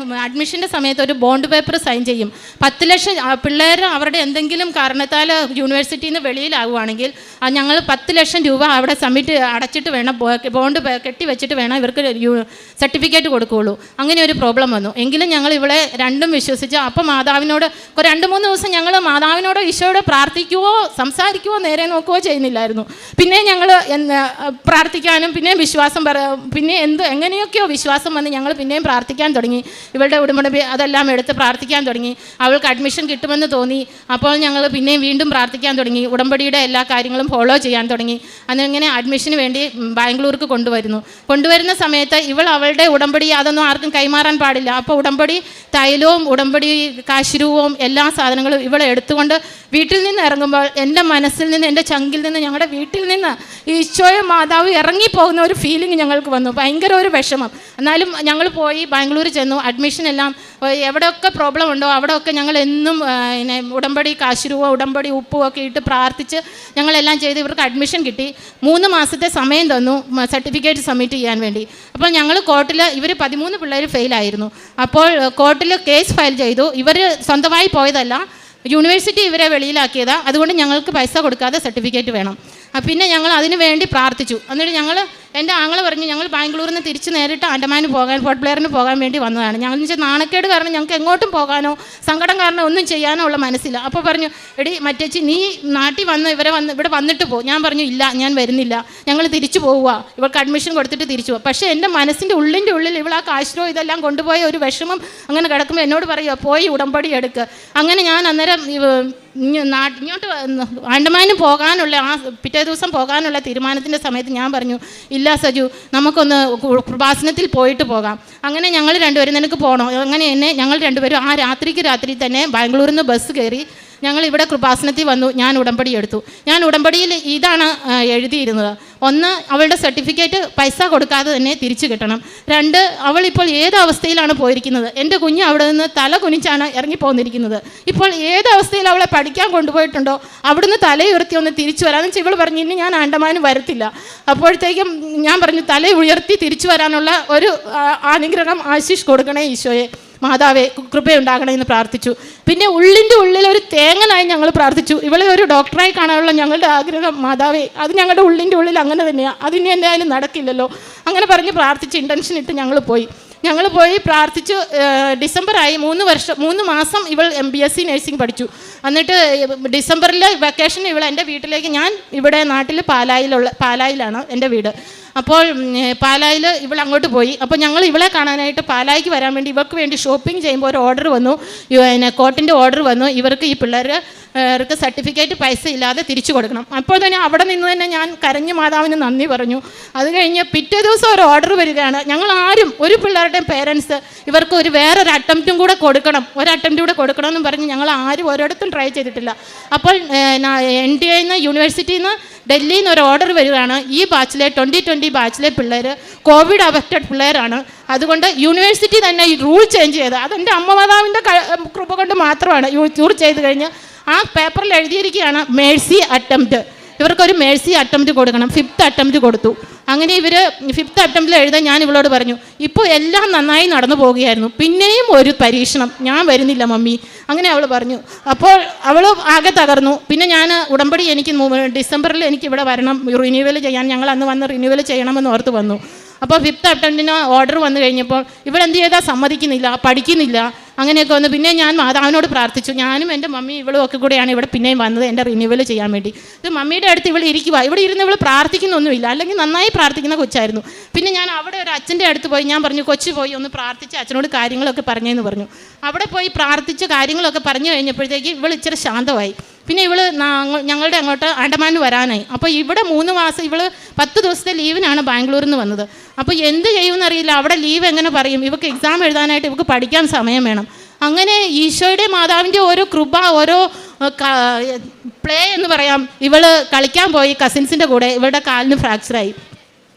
അഡ്മിഷൻ്റെ സമയത്ത് ഒരു ബോണ്ട് പേപ്പർ സൈൻ ചെയ്യും. 10 ലക്ഷം പിള്ളേർ അവരുടെ എന്തെങ്കിലും കാരണത്താൽ യൂണിവേഴ്സിറ്റിയിൽ നിന്ന് വെളിയിലാവുകയാണെങ്കിൽ ഞങ്ങൾ 10 ലക്ഷം രൂപ അവിടെ അടച്ചിട്ട് വേണം, ബോണ്ട് കെട്ടി വെച്ചിട്ട് വേണം ഇവർക്ക് സർട്ടിഫിക്കറ്റ് കൊടുക്കുകയുള്ളൂ. അങ്ങനെ ഒരു പ്രോബ്ലം വന്നു. എങ്കിലും ഞങ്ങൾ ഇവളെ രണ്ടും വിശ്വസിച്ച് അപ്പോൾ മാതാവിനോട് 2-3 ദിവസം ഞങ്ങൾ മാതാവിനോടോ ഈശോയോടോ പ്രാർത്ഥിക്കുവോ സംസാരിക്കുവോ നേരെ നോക്കുകയോ ചെയ്യുന്നില്ലായിരുന്നു. പിന്നെ ഞങ്ങൾ പ്രാർത്ഥിക്കാനും പിന്നെ വിശ്വാസം പിന്നെ എങ്ങനെയൊക്കെയോ വിശ്വാസം വന്ന് ഞങ്ങൾ പിന്നെയും പ്രാർത്ഥിക്കാൻ തുടങ്ങി. ഇവളുടെ ഉടമ്പടി അതെല്ലാം എടുത്ത് പ്രാർത്ഥിക്കാൻ തുടങ്ങി. അവൾക്ക് അഡ്മിഷൻ കിട്ടുമെന്ന് തോന്നി. അപ്പോൾ ഞങ്ങൾ പിന്നെയും വീണ്ടും പ്രാർത്ഥിക്കാൻ തുടങ്ങി. ഉടമ്പടിയുടെ എല്ലാ കാര്യങ്ങളും ഫോളോ ചെയ്യാൻ തുടങ്ങി. അങ്ങനെ അഡ്മിഷന് വേണ്ടി ബാംഗ്ലൂർക്ക് കൊണ്ടുവരുന്ന സമയത്ത് അവളുടെ ഉടമ്പടി അതൊന്നും ആർക്കും കൈമാറാൻ പാടില്ല. അപ്പോൾ ഉടമ്പടി തൈലവും ഉടമ്പടി കാശുരൂപവും എല്ലാ സാധനങ്ങളും ഇവളെ എടുത്തുകൊണ്ട് വീട്ടിൽ നിന്ന് ഇറങ്ങുമ്പോൾ എൻ്റെ മനസ്സിൽ നിന്ന്, എൻ്റെ ചങ്കിൽ നിന്ന്, ഞങ്ങളുടെ വീട്ടിൽ നിന്ന് ഈശോയെ മാതാവ് ഇറങ്ങിപ്പോകുന്ന ഒരു ഫീലിംഗ് ഞങ്ങൾക്ക് വന്നു. ഭയങ്കര ഒരു വിഷമം. എന്നാലും ഞങ്ങൾ പോയി ബാംഗ്ലൂർ ചെന്നു. അഡ്മിഷൻ എല്ലാം എവിടെയൊക്കെ പ്രോബ്ലം ഉണ്ടോ അവിടെയൊക്കെ ഞങ്ങൾ എന്നും ഉടമ്പടി കാശുരൂപ ഉടമ്പടി ഉപ്പും ഒക്കെ ഇട്ട് പ്രാർത്ഥിച്ച് ഞങ്ങളെല്ലാം ചെയ്ത് ഇവർക്ക് അഡ്മിഷൻ കിട്ടി. 3 മാസത്തെ സമയം തന്നു സർട്ടിഫിക്കറ്റ് സബ്മിറ്റ് ചെയ്യാൻ വേണ്ടി. അപ്പോൾ ഞങ്ങൾ കോർട്ടിൽ ഇവർ 13 പിള്ളേർ ഫെയിലായിരുന്നു. അപ്പോൾ കോർട്ടിൽ കേസ് ഫയൽ ചെയ്തു. ഇവർ സ്വന്തമായി പോയതല്ല, യൂണിവേഴ്സിറ്റി ഇവരെ വെളിയിലാക്കിയതാണ്. അതുകൊണ്ട് ഞങ്ങൾക്ക് പൈസ കൊടുക്കാതെ സർട്ടിഫിക്കറ്റ് വേണം. പിന്നെ ഞങ്ങൾ അതിന് വേണ്ടി പ്രാർത്ഥിച്ചു. എന്നിട്ട് ഞങ്ങൾ എൻ്റെ ആങ്ങളെ പറഞ്ഞു ഞങ്ങൾ ബാംഗ്ലൂരിൽ നിന്ന് തിരിച്ച് നേരിട്ട് ആൻഡമാന് പോകാൻ പോർട്ട് ബ്ലെയറിന് പോകാൻ വേണ്ടി വന്നതാണ്. ഞങ്ങൾ വെച്ചാൽ നാണക്കേട് കാരണം ഞങ്ങൾക്ക് എങ്ങോട്ടും പോകാനോ സങ്കടം കാരണം ഒന്നും ചെയ്യാനോ ഉള്ള മനസ്സില്ല. അപ്പോൾ പറഞ്ഞു എടി മറ്റേച്ചി നീ നാട്ടിൽ വന്ന് ഇവിടെ വന്നിട്ട് പോ. ഞാൻ പറഞ്ഞു ഇല്ല ഞാൻ വരുന്നില്ല, ഞങ്ങൾ തിരിച്ചു പോവുക, ഇവർക്ക് അഡ്മിഷൻ കൊടുത്തിട്ട് തിരിച്ചു പോവുക. പക്ഷേ എൻ്റെ മനസ്സിൻ്റെ ഉള്ളിൽ ഇവൾ ആ കാശ്രോ ഇതെല്ലാം കൊണ്ടുപോയ ഒരു വിഷമം അങ്ങനെ കിടക്കുമ്പോൾ എന്നോട് പറയുക പോയി ഉടമ്പടി എടുക്കുക. അങ്ങനെ ഞാൻ അന്നേരം ഇങ്ങോട്ട് ആൻഡമാന് പോകാനുള്ള ആ പിറ്റേ ദിവസം പോകാനുള്ള തീരുമാനത്തിൻ്റെ സമയത്ത് ഞാൻ പറഞ്ഞു ഇല്ല സജു, നമുക്കൊന്ന് കൃപാസനത്തിൽ പോയിട്ട് പോകാം. അങ്ങനെ ഞങ്ങൾ രണ്ടുപേരും നിനക്ക് പോകണോ? അങ്ങനെ എന്നെ ഞങ്ങൾ രണ്ടുപേരും ആ രാത്രി തന്നെ ബാംഗ്ലൂരിൽ നിന്ന് ബസ് കയറി ഞങ്ങൾ ഇവിടെ കൃപാസനത്തിൽ വന്നു. ഞാൻ ഉടമ്പടി എടുത്തു. ഞാൻ ഉടമ്പടിയിൽ ഇതാണ് എഴുതിയിരുന്നത്. 1, അവളുടെ സർട്ടിഫിക്കറ്റ് പൈസ കൊടുക്കാതെ തന്നെ തിരിച്ചു കിട്ടണം. 2, അവളിപ്പോൾ ഏത് അവസ്ഥയിലാണ് പോയിരിക്കുന്നത്. എൻ്റെ കുഞ്ഞ് അവിടെ നിന്ന് തല കുനിച്ചാണ് ഇറങ്ങിപ്പോന്നിരിക്കുന്നത്. ഇപ്പോൾ ഏത് അവസ്ഥയിൽ അവളെ പഠിക്കാൻ കൊണ്ടുപോയിട്ടുണ്ടോ അവിടുന്ന് തലയുയർത്തി ഒന്ന് തിരിച്ചു വരാമെന്ന് വെച്ചാൽ ഇവൾ പറഞ്ഞു ഇനി ഞാൻ ആൻഡമാന് വരത്തില്ല. അപ്പോഴത്തേക്കും ഞാൻ പറഞ്ഞു തല ഉയർത്തി തിരിച്ചു വരാനുള്ള ഒരു അനുഗ്രഹം ആശീഷ് കൊടുക്കണേ ഈശോയെ, മാതാവേ കൃപയുണ്ടാകണേ എന്ന് പ്രാർത്ഥിച്ചു. പിന്നെ ഉള്ളിൻ്റെ ഉള്ളിൽ ഒരു തേങ്ങനായി ഞങ്ങൾ പ്രാർത്ഥിച്ചു. ഇവളെ ഒരു ഡോക്ടറായി കാണാനുള്ള ഞങ്ങളുടെ ആഗ്രഹം മാതാവേ അത് ഞങ്ങളുടെ ഉള്ളിൻ്റെ ഉള്ളിൽ അങ്ങനെ തന്നെയാണ്, അതിന് എന്തായാലും നടക്കില്ലല്ലോ. അങ്ങനെ പറഞ്ഞ് പ്രാർത്ഥിച്ച് ഇൻറ്റൻഷൻ ഇട്ട് ഞങ്ങൾ പോയി പ്രാർത്ഥിച്ചു. ഡിസംബറായി 3 മാസം ഇവൾ MBSc നഴ്സിംഗ് പഠിച്ചു. എന്നിട്ട് ഡിസംബറിൽ വെക്കേഷൻ ഇവൾ എൻ്റെ വീട്ടിലേക്ക്, ഞാൻ ഇവിടെ നാട്ടിൽ പാലായിലാണ് എൻ്റെ വീട്. അപ്പോൾ പാലായിൽ ഇവൾ അങ്ങോട്ട് പോയി. അപ്പോൾ ഞങ്ങൾ ഇവളെ കാണാനായിട്ട് പാലായിക്ക് വരാൻ വേണ്ടി ഇവർക്ക് വേണ്ടി ഷോപ്പിംഗ് ചെയ്യുമ്പോൾ ഒരു ഓർഡർ വന്നു, കോട്ടിൻ്റെ ഓർഡർ വന്നു. ഇവർക്ക് ഈ പിള്ളേർക്ക് സർട്ടിഫിക്കറ്റ് പൈസ ഇല്ലാതെ തിരിച്ചു കൊടുക്കണം. അപ്പോൾ തന്നെ അവിടെ നിന്ന് തന്നെ ഞാൻ കരഞ്ഞ് മാതാവിന് നന്ദി പറഞ്ഞു. അത് കഴിഞ്ഞ് പിറ്റേ ദിവസം ഒരു ഓർഡർ വരികയാണ്. ഞങ്ങൾ ആരും ഒരു പിള്ളേരുടെയും പേരൻസ് ഇവർക്ക് വേറൊരു അറ്റംപ്റ്റും കൂടെ കൊടുക്കണം, എന്ന് പറഞ്ഞ് ഞങ്ങൾ ആരും ഒരിടത്തും ട്രൈ ചെയ്തിട്ടില്ല. അപ്പോൾ NDA യൂണിവേഴ്സിറ്റിയിൽ നിന്ന് ഡൽഹിയിൽ നിന്ന് ഒരു ഓർഡർ വരികയാണ്. ഈ ബാച്ചിലെ 2020 ബാച്ചിലെ പിള്ളേർ കോവിഡ് അഫക്റ്റഡ് പിള്ളേരാണ്, അതുകൊണ്ട് യൂണിവേഴ്സിറ്റി തന്നെ ഈ റൂൾ ചേഞ്ച് ചെയ്ത്, അതെൻ്റെ അമ്മ മാതാവിൻ്റെ കൃപ കൊണ്ട് മാത്രമാണ് റൂൾ ചെയ്ത് കഴിഞ്ഞ് ആ പേപ്പറിൽ എഴുതിയിരിക്കുകയാണ് മേഴ്സി അറ്റംപ്റ്റ്. ഇവർക്കൊരു മേഴ്സി അറ്റംപ്റ്റ് കൊടുക്കണം. 5th അറ്റംപ്റ്റ് കൊടുത്തു. അങ്ങനെ ഇവർ 5th അറ്റംപ്റ്റിൽ എഴുതാൻ ഞാൻ ഇവളോട് പറഞ്ഞു ഇപ്പോൾ എല്ലാം നന്നായി നടന്നു പോവുകയായിരുന്നു, പിന്നെയും ഒരു പരീക്ഷണം, ഞാൻ വരുന്നില്ല മമ്മി, അങ്ങനെ അവൾ പറഞ്ഞു. അപ്പോൾ അവൾ ആകെ തകർന്നു. പിന്നെ ഞാൻ ഉടമ്പടി എനിക്ക് ഡിസംബറിൽ എനിക്ക് ഇവിടെ വരണം റിന്യൂവൽ ചെയ്യാൻ, ഞങ്ങൾ അന്ന് വന്ന് റിന്യൂവൽ ചെയ്യണമെന്ന് ഓർത്ത് വന്നു. അപ്പോൾ 5th അറ്റംപ്റ്റിന് ഓർഡർ വന്നു കഴിഞ്ഞപ്പോൾ ഇവളെന്ത് ചെയ്താൽ സമ്മതിക്കുന്നില്ല, പഠിക്കുന്നില്ല, അങ്ങനെയൊക്കെ വന്നു. പിന്നെ ഞാൻ മാതാവിനോട് പ്രാർത്ഥിച്ചു. ഞാനും എൻ്റെ മമ്മി ഇവളും ഒക്കെ കൂടെയാണ് ഇവിടെ പിന്നെയും വന്നത് എൻ്റെ റിന്യൂവൽ ചെയ്യാൻ വേണ്ടി. ഇത് മമ്മിയുടെ അടുത്ത് ഇവിടെ ഇരിക്കുക, ഇവിടെ ഇരുന്ന് ഇവൾ പ്രാർത്ഥിക്കുന്നൊന്നുമില്ല, അല്ലെങ്കിൽ നന്നായി പ്രാർത്ഥിക്കുന്ന കൊച്ചായിരുന്നു. പിന്നെ ഞാൻ അവിടെ ഒരു അച്ഛൻ്റെ അടുത്ത് പോയി, ഞാൻ പറഞ്ഞു കൊച്ചു പോയി ഒന്ന് പ്രാർത്ഥിച്ച് അച്ഛനോട് കാര്യങ്ങളൊക്കെ പറഞ്ഞെന്ന് പറഞ്ഞു. അവിടെ പോയി പ്രാർത്ഥിച്ച് കാര്യങ്ങളൊക്കെ പറഞ്ഞു കഴിഞ്ഞപ്പോഴത്തേക്ക് ഇവൾ ഇച്ചിരി ശാന്തമായി. പിന്നെ ഇവൾ ഞങ്ങളുടെ അങ്ങോട്ട് ആൻഡമാനിൽ വരാനായി. അപ്പോൾ ഇവിടെ 3 മാസം ഇവൾ 10 ദിവസത്തെ ലീവിനാണ് ബാംഗ്ലൂരിൽ നിന്ന് വന്നത്. അപ്പോൾ എന്ത് ചെയ്യുമെന്നറിയില്ല, അവിടെ ലീവ് എങ്ങനെ പറയും, ഇവർക്ക് എക്സാം എഴുതാനായിട്ട് ഇവർക്ക് പഠിക്കാൻ സമയം വേണം. അങ്ങനെ ഈശോയുടെ മാതാവിൻ്റെ ഓരോ കൃപ, ഓരോ പ്ലേ എന്ന് പറയാം, ഇവൾ കളിക്കാൻ പോയി കസിൻസിൻ്റെ കൂടെ. ഇവളുടെ കാലിന്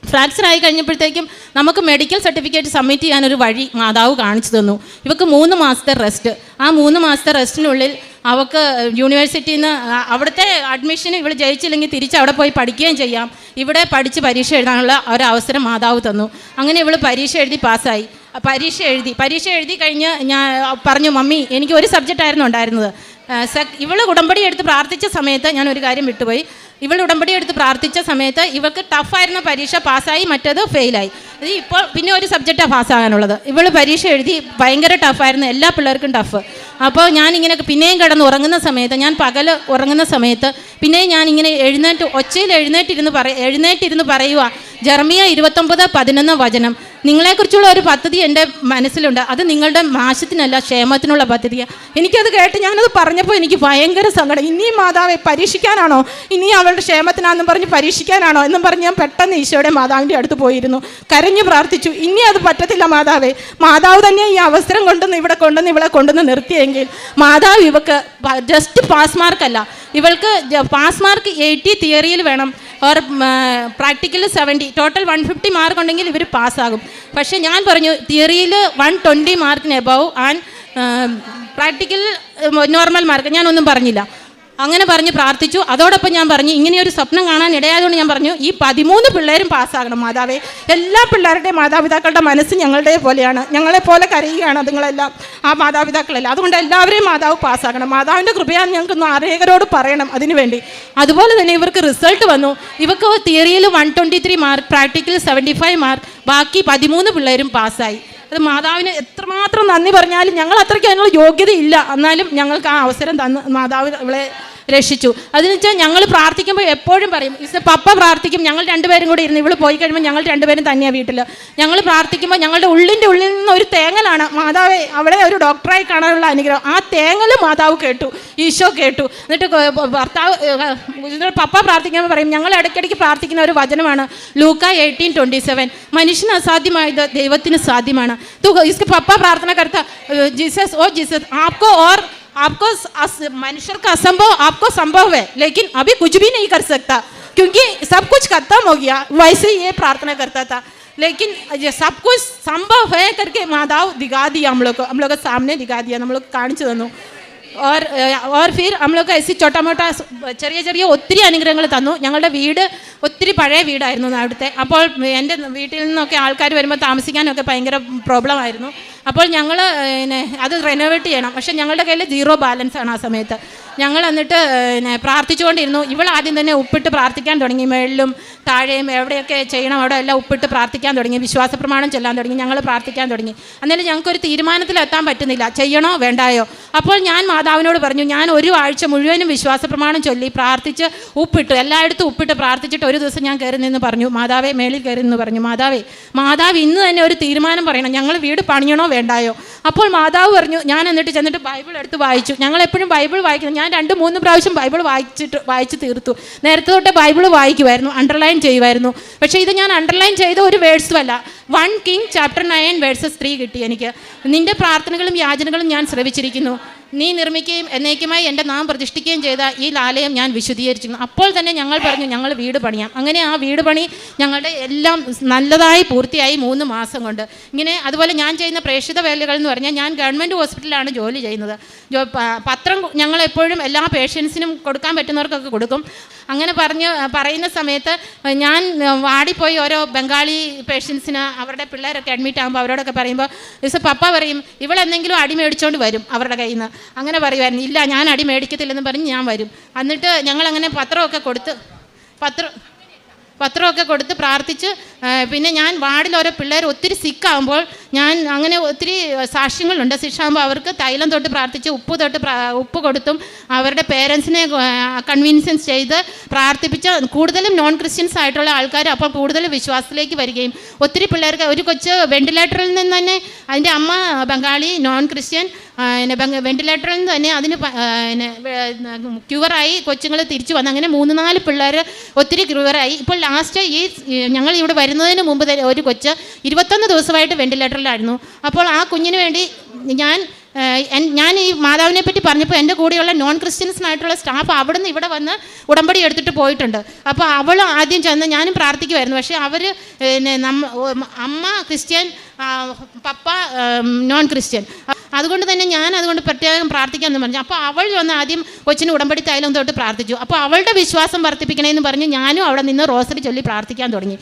ഫ്രാക്ചറായി കഴിഞ്ഞപ്പോഴത്തേക്കും നമുക്ക് മെഡിക്കൽ സർട്ടിഫിക്കറ്റ് സബ്മിറ്റ് ചെയ്യാനൊരു വഴി മാതാവ് കാണിച്ചു തന്നു. ഇവർക്ക് 3 മാസത്തെ റെസ്റ്റ്. ആ 3 മാസത്തെ റെസ്റ്റിനുള്ളിൽ അവൾക്ക് യൂണിവേഴ്സിറ്റിയിൽ നിന്ന് അവിടുത്തെ അഡ്മിഷൻ ഇവൾ ജയിച്ചില്ലെങ്കിൽ തിരിച്ച് അവിടെ പോയി പഠിക്കുകയും ചെയ്യാം, ഇവിടെ പഠിച്ച് പരീക്ഷ എഴുതാനുള്ള ഒരവസരം മാതാവ് തന്നു. അങ്ങനെ ഇവൾ പരീക്ഷ എഴുതി പാസ്സായി. പരീക്ഷ എഴുതി കഴിഞ്ഞ് ഞാൻ പറഞ്ഞു മമ്മി എനിക്ക് ഒരു സബ്ജക്റ്റായിരുന്നു ഉണ്ടായിരുന്നത്. ഇവൾ ഉടമ്പടി എടുത്ത് പ്രാർത്ഥിച്ച സമയത്ത് ഞാൻ ഒരു കാര്യം വിട്ടുപോയി. ഇവൾ ഉടമ്പടി എടുത്ത് പ്രാർത്ഥിച്ച സമയത്ത് ഇവൾക്ക് ടഫായിരുന്ന പരീക്ഷ പാസ്സായി, മറ്റേത് ഫെയിലായി. ഇപ്പോൾ പിന്നെ ഒരു സബ്ജക്റ്റാണ് പാസ്സാകാനുള്ളത്. ഇവൾ പരീക്ഷ എഴുതി ഭയങ്കര ടഫായിരുന്നു, എല്ലാ പിള്ളേർക്കും ടഫ്. അപ്പോൾ ഞാനിങ്ങനെ പിന്നെയും കിടന്ന് ഉറങ്ങുന്ന സമയത്ത്, ഞാൻ പകൽ ഉറങ്ങുന്ന സമയത്ത് പിന്നെയും ഞാനിങ്ങനെ ഒച്ചയിൽ എഴുന്നേറ്റിരുന്ന് പറയുക, ജെറമിയ 29:11 വചനം, നിങ്ങളെക്കുറിച്ചുള്ള ഒരു പദ്ധതി എൻ്റെ മനസ്സിലുണ്ട്, അത് നിങ്ങളുടെ നാശത്തിനല്ല ക്ഷേമത്തിനുള്ള പദ്ധതിയാണ്. എനിക്കത് കേട്ട് ഞാനത് പറഞ്ഞപ്പോൾ എനിക്ക് ഭയങ്കര സങ്കടം. ഇനിയും മാതാവെ പരീക്ഷിക്കാനാണോ, ഇനിയും അവളുടെ ക്ഷേമത്തിനാണെന്നും പറഞ്ഞ് പരീക്ഷിക്കാനാണോ എന്നും പറഞ്ഞ് ഞാൻ പെട്ടെന്ന് ഈശോയുടെ മാതാവിൻ്റെ അടുത്ത് പോയിരുന്നു, കരഞ്ഞു പ്രാർത്ഥിച്ചു. ഇനി അത് പറ്റത്തില്ല മാതാവേ, മാതാവ് തന്നെ ഈ അവസരം ഇവളെ കൊണ്ടുവന്ന് നിർത്തിയെങ്കിൽ മാതാവ് ഇവൾക്ക് ജസ്റ്റ് പാസ് മാർക്കല്ല, ഇവൾക്ക് പാസ് മാർക്ക് 80 തിയറിയിൽ വേണം, ഓർ പ്രാക്ടിക്കൽ 70, ടോട്ടൽ 150 മാർക്ക് ഉണ്ടെങ്കിൽ ഇവർ പാസ്സാകും. പക്ഷേ ഞാൻ പറഞ്ഞു തിയറിയിൽ 120 മാർക്കിന് above and practical normal mark, ഞാനൊന്നും പറഞ്ഞില്ല. അങ്ങനെ പറഞ്ഞ് പ്രാർത്ഥിച്ചു. അതോടൊപ്പം ഞാൻ പറഞ്ഞു, ഇങ്ങനെയൊരു സ്വപ്നം കാണാൻ ഇടയായതുകൊണ്ട് ഞാൻ പറഞ്ഞു, ഈ 13 പിള്ളേരും പാസ്സാകണം മാതാവേ. എല്ലാ പിള്ളേരുടെയും മാതാപിതാക്കളുടെ മനസ്സ് ഞങ്ങളുടെ പോലെയാണ്, ഞങ്ങളെപ്പോലെ കരയുകയാണ് അതുങ്ങളെല്ലാം, ആ മാതാപിതാക്കളെല്ലാം. അതുകൊണ്ട് എല്ലാവരെയും മാതാവ് പാസ്സാക്കണം. മാതാവിൻ്റെ കൃപയാന്ന് ഞങ്ങൾക്കൊന്ന് അനേകരോട് പറയണം അതിനു വേണ്ടി. അതുപോലെ തന്നെ ഇവർക്ക് റിസൾട്ട് വന്നു. ഇവർക്ക് തിയറിയിൽ 123 മാർക്ക്, പ്രാക്ടിക്കൽ 75 മാർക്ക്, ബാക്കി 13 പിള്ളേരും പാസ്സായി. അത് മാതാവിന് എത്രമാത്രം നന്ദി പറഞ്ഞാലും ഞങ്ങൾ അത്രയ്ക്ക് അതിനുള്ള യോഗ്യതയില്ല, എന്നാലും ഞങ്ങൾക്ക് ആ അവസരം തന്ന് മാതാവ് ഇവളെ രക്ഷിച്ചു. അതിന് വെച്ചാൽ ഞങ്ങൾ പ്രാർത്ഥിക്കുമ്പോൾ എപ്പോഴും പറയും, പപ്പ പ്രാർത്ഥിക്കും, ഞങ്ങൾ രണ്ടുപേരും കൂടി ഇരുന്ന്, ഇവള് പോയി കഴിയുമ്പോൾ ഞങ്ങൾ രണ്ടുപേരും തന്നെയാണ് വീട്ടിൽ. ഞങ്ങൾ പ്രാർത്ഥിക്കുമ്പോൾ ഞങ്ങളുടെ ഉള്ളിൽ നിന്ന് ഒരു തേങ്ങലാണ്, മാതാവേ അവളെ ഒരു ഡോക്ടറായി കാണാനുള്ള അനുഗ്രഹം. ആ തേങ്ങൽ മാതാവ് കേട്ടു, ഈശോ കേട്ടു. എന്നിട്ട് ഭർത്താവ് പപ്പ പ്രാർത്ഥിക്കുമ്പോൾ പറയും, ഞങ്ങൾ ഇടയ്ക്കിടയ്ക്ക് പ്രാർത്ഥിക്കുന്ന ഒരു വചനമാണ് ലൂക്ക 18:27, മനുഷ്യന് അസാധ്യമായത് ദൈവത്തിന് സാധ്യമാണ്. പപ്പ പ്രാർത്ഥന കർത്താ ജീസസ്, ഓ ജീസസ് आपको और आपको मनुष्य का असंभव आपको संभव है, लेकिन अभी कुछ भी नहीं कर सकता क्योंकि सब कुछ खत्म हो गया. वैसे ही ये प्रार्थना करता था, लेकिन ये सब कुछ संभव है करके माताव दिखा दिया हम लोग को सामने दिखा दिया, हम लोग കാണിച്ചു തന്നു. और फिर हम लोग ऐसी छोटा मोटा ചെറിയ ഒത്തിരി അനുഗ്രഹങ്ങൾ തന്നു. ഞങ്ങളുടെ വീട് ഒത്തിരി പഴയ വീടായിരുന്നു അവിടുത്തെ. അപ്പോൾ എൻ്റെ വീട്ടിൽ നിന്നൊക്കെ ആൾക്കാർ വരുമ്പോൾ താമസിക്കാനൊക്കെ ഭയങ്കര പ്രോബ്ലം ആയിരുന്നു. അപ്പോൾ ഞങ്ങൾ അത് റെനോവേറ്റ് ചെയ്യണം. പക്ഷേ ഞങ്ങളുടെ കയ്യിൽ 0 ബാലൻസ് ആണ് ആ സമയത്ത്. ഞങ്ങൾ എന്നിട്ട് പ്രാർത്ഥിച്ചുകൊണ്ടിരുന്നു. ഇവളാദ്യം തന്നെ ഉപ്പിട്ട് പ്രാർത്ഥിക്കാൻ തുടങ്ങി, മേളിലും താഴെയും എവിടെയൊക്കെ ചെയ്യണം അവിടെ എല്ലാം ഉപ്പിട്ട് പ്രാർത്ഥിക്കാൻ തുടങ്ങി, വിശ്വാസ പ്രമാണം ചെല്ലാൻ തുടങ്ങി, ഞങ്ങൾ പ്രാർത്ഥിക്കാൻ തുടങ്ങി. അന്നേരം ഞങ്ങൾക്കൊരു തീരുമാനത്തിലെത്താൻ പറ്റുന്നില്ല, ചെയ്യണോ വേണ്ടായോ. അപ്പോൾ ഞാൻ മാതാവിനോട് പറഞ്ഞു, ഞാൻ ഒരു ആഴ്ച മുഴുവനും വിശ്വാസ പ്രമാണം ചൊല്ലി പ്രാർത്ഥിച്ച് ഉപ്പിട്ട് എല്ലായിടത്തും ഉപ്പിട്ട് പ്രാർത്ഥിച്ചിട്ട് ഒരു ദിവസം ഞാൻ കയറി നിന്ന് പറഞ്ഞു, മാതാവേ, മേളിൽ കയറി നിന്ന് പറഞ്ഞു, മാതാവ് ഇന്ന് തന്നെ ഒരു തീരുമാനം പറയണം, ഞങ്ങൾ വീട് പണിയണോ വേണ്ടായോ. അപ്പോൾ മാതാവ് പറഞ്ഞു, ഞാൻ എന്നിട്ട് ചെന്നിട്ട് ബൈബിൾ എടുത്ത് വായിച്ചു. ഞങ്ങൾ എപ്പോഴും ബൈബിൾ വായിക്കുന്നു. ഞാൻ 2-3 പ്രാവശ്യം ബൈബിൾ വായിച്ച് തീർത്തു. നേരത്തെ തൊട്ട് ബൈബിൾ വായിക്കുമായിരുന്നു, അണ്ടർലൈൻ ചെയ്യുമായിരുന്നു. പക്ഷേ ഇത് ഞാൻ അണ്ടർലൈൻ ചെയ്ത ഒരു വേഴ്സും അല്ല, 1 Kings chapter 9 verses 3 കിട്ടി എനിക്ക്. നിന്റെ പ്രാർത്ഥനകളും യാചനകളും ഞാൻ ശ്രവിച്ചിരിക്കുന്നു, നീ നിർമ്മിക്കുകയും എന്നേക്കുമായി എൻ്റെ നാം പ്രതിഷ്ഠിക്കുകയും ചെയ്ത ഈ ആലയം ഞാൻ വിശുദ്ധീകരിച്ചിരുന്നു. അപ്പോൾ തന്നെ ഞങ്ങൾ പറഞ്ഞു, ഞങ്ങൾ വീട് പണിയാം. അങ്ങനെ ആ വീട് പണി ഞങ്ങളുടെ എല്ലാം നല്ലതായി പൂർത്തിയായി 3 മാസം കൊണ്ട്. ഇങ്ങനെ അതുപോലെ ഞാൻ ചെയ്യുന്ന പ്രേക്ഷിത വേലകൾ എന്ന് പറഞ്ഞാൽ, ഞാൻ ഗവൺമെൻറ് ഹോസ്പിറ്റലിലാണ് ജോലി ചെയ്യുന്നത്. പത്രം ഞങ്ങളെപ്പോഴും എല്ലാ പേഷ്യൻസിനും കൊടുക്കാൻ പറ്റുന്നവർക്കൊക്കെ കൊടുക്കും. അങ്ങനെ പറയുന്ന സമയത്ത് ഞാൻ വാടിപ്പോയി ഓരോ ബംഗാളി പേഷ്യൻസിന് അവരുടെ പിള്ളേരൊക്കെ അഡ്മിറ്റ് ആകുമ്പോൾ അവരോടൊക്കെ പറയുമ്പോൾ പപ്പ പറയും, ഇവളെന്തെങ്കിലും അടി മേടിച്ചുകൊണ്ട് വരും അവരുടെ കയ്യിൽ നിന്ന്. അങ്ങനെ പറയുമായിരുന്നു, ഇല്ല ഞാൻ അടി മേടിക്കത്തില്ലെന്ന് പറഞ്ഞ് ഞാൻ വരും. എന്നിട്ട് ഞങ്ങളങ്ങനെ പത്രമൊക്കെ കൊടുത്ത് പ്രാർത്ഥിച്ച്, പിന്നെ ഞാൻ വാർഡിൽ ഓരോ പിള്ളേർ ഒത്തിരി സിക്കാകുമ്പോൾ ഞാൻ അങ്ങനെ ഒത്തിരി സാക്ഷ്യങ്ങളുണ്ട്. സിക്കാകുമ്പോൾ അവർക്ക് തൈലം തൊട്ട് പ്രാർത്ഥിച്ച് ഉപ്പ് കൊടുത്തും അവരുടെ പേരൻസിനെ കൺവിൻസൻസ് ചെയ്ത് പ്രാർത്ഥിപ്പിച്ച് കൂടുതലും നോൺ ക്രിസ്ത്യൻസ് ആയിട്ടുള്ള ആൾക്കാർ അപ്പോൾ കൂടുതൽ വിശ്വാസത്തിലേക്ക് വരികയും ഒത്തിരി പിള്ളേർക്ക്, ഒരു കൊച്ച് വെന്റിലേറ്ററിൽ നിന്ന് തന്നെ അതിൻ്റെ അമ്മ ബംഗാളി നോൺ ക്രിസ്ത്യൻ വെന്റിലേറ്ററിൽ നിന്ന് തന്നെ അതിന് ക്യൂവറായി കൊച്ചുങ്ങൾ തിരിച്ചു വന്നു. അങ്ങനെ 3-4 പിള്ളേർ ഒത്തിരി ക്യൂവറായി. ഇപ്പോൾ ലാസ്റ്റ് ഞങ്ങൾ ഇവിടെ വരുന്നതിന് മുമ്പ് ഒരു കൊച്ച് 21 ദിവസമായിട്ട് വെന്റിലേറ്ററിലായിരുന്നു. അപ്പോൾ ആ കുഞ്ഞിന് വേണ്ടി ഞാൻ ഈ മാതാവിനെ പറ്റി പറഞ്ഞപ്പോൾ എൻ്റെ കൂടെയുള്ള നോൺ ക്രിസ്ത്യൻസിനായിട്ടുള്ള സ്റ്റാഫ് അവിടെ നിന്ന് ഇവിടെ വന്ന് ഉടമ്പടി എടുത്തിട്ട് പോയിട്ടുണ്ട്. അപ്പോൾ അവൾ ആദ്യം ചെന്ന് ഞാനും പ്രാർത്ഥിക്കുമായിരുന്നു. പക്ഷേ അവർ അമ്മ ക്രിസ്ത്യൻ, പപ്പ നോൺ ക്രിസ്ത്യൻ, അതുകൊണ്ട് തന്നെ ഞാൻ പ്രത്യേകം പ്രാർത്ഥിക്കാമെന്ന് പറഞ്ഞു. അപ്പോൾ അവൾ വന്ന് ആദ്യം കൊച്ചിന് ഉടമ്പടി തൈലം തൊട്ട് പ്രാർത്ഥിച്ചു. അപ്പോൾ അവളുടെ വിശ്വാസം വർദ്ധിപ്പിക്കണമെന്ന് പറഞ്ഞ് ഞാനും അവിടെ നിന്ന് റോസറി ചൊല്ലി പ്രാർത്ഥിക്കാൻ തുടങ്ങി.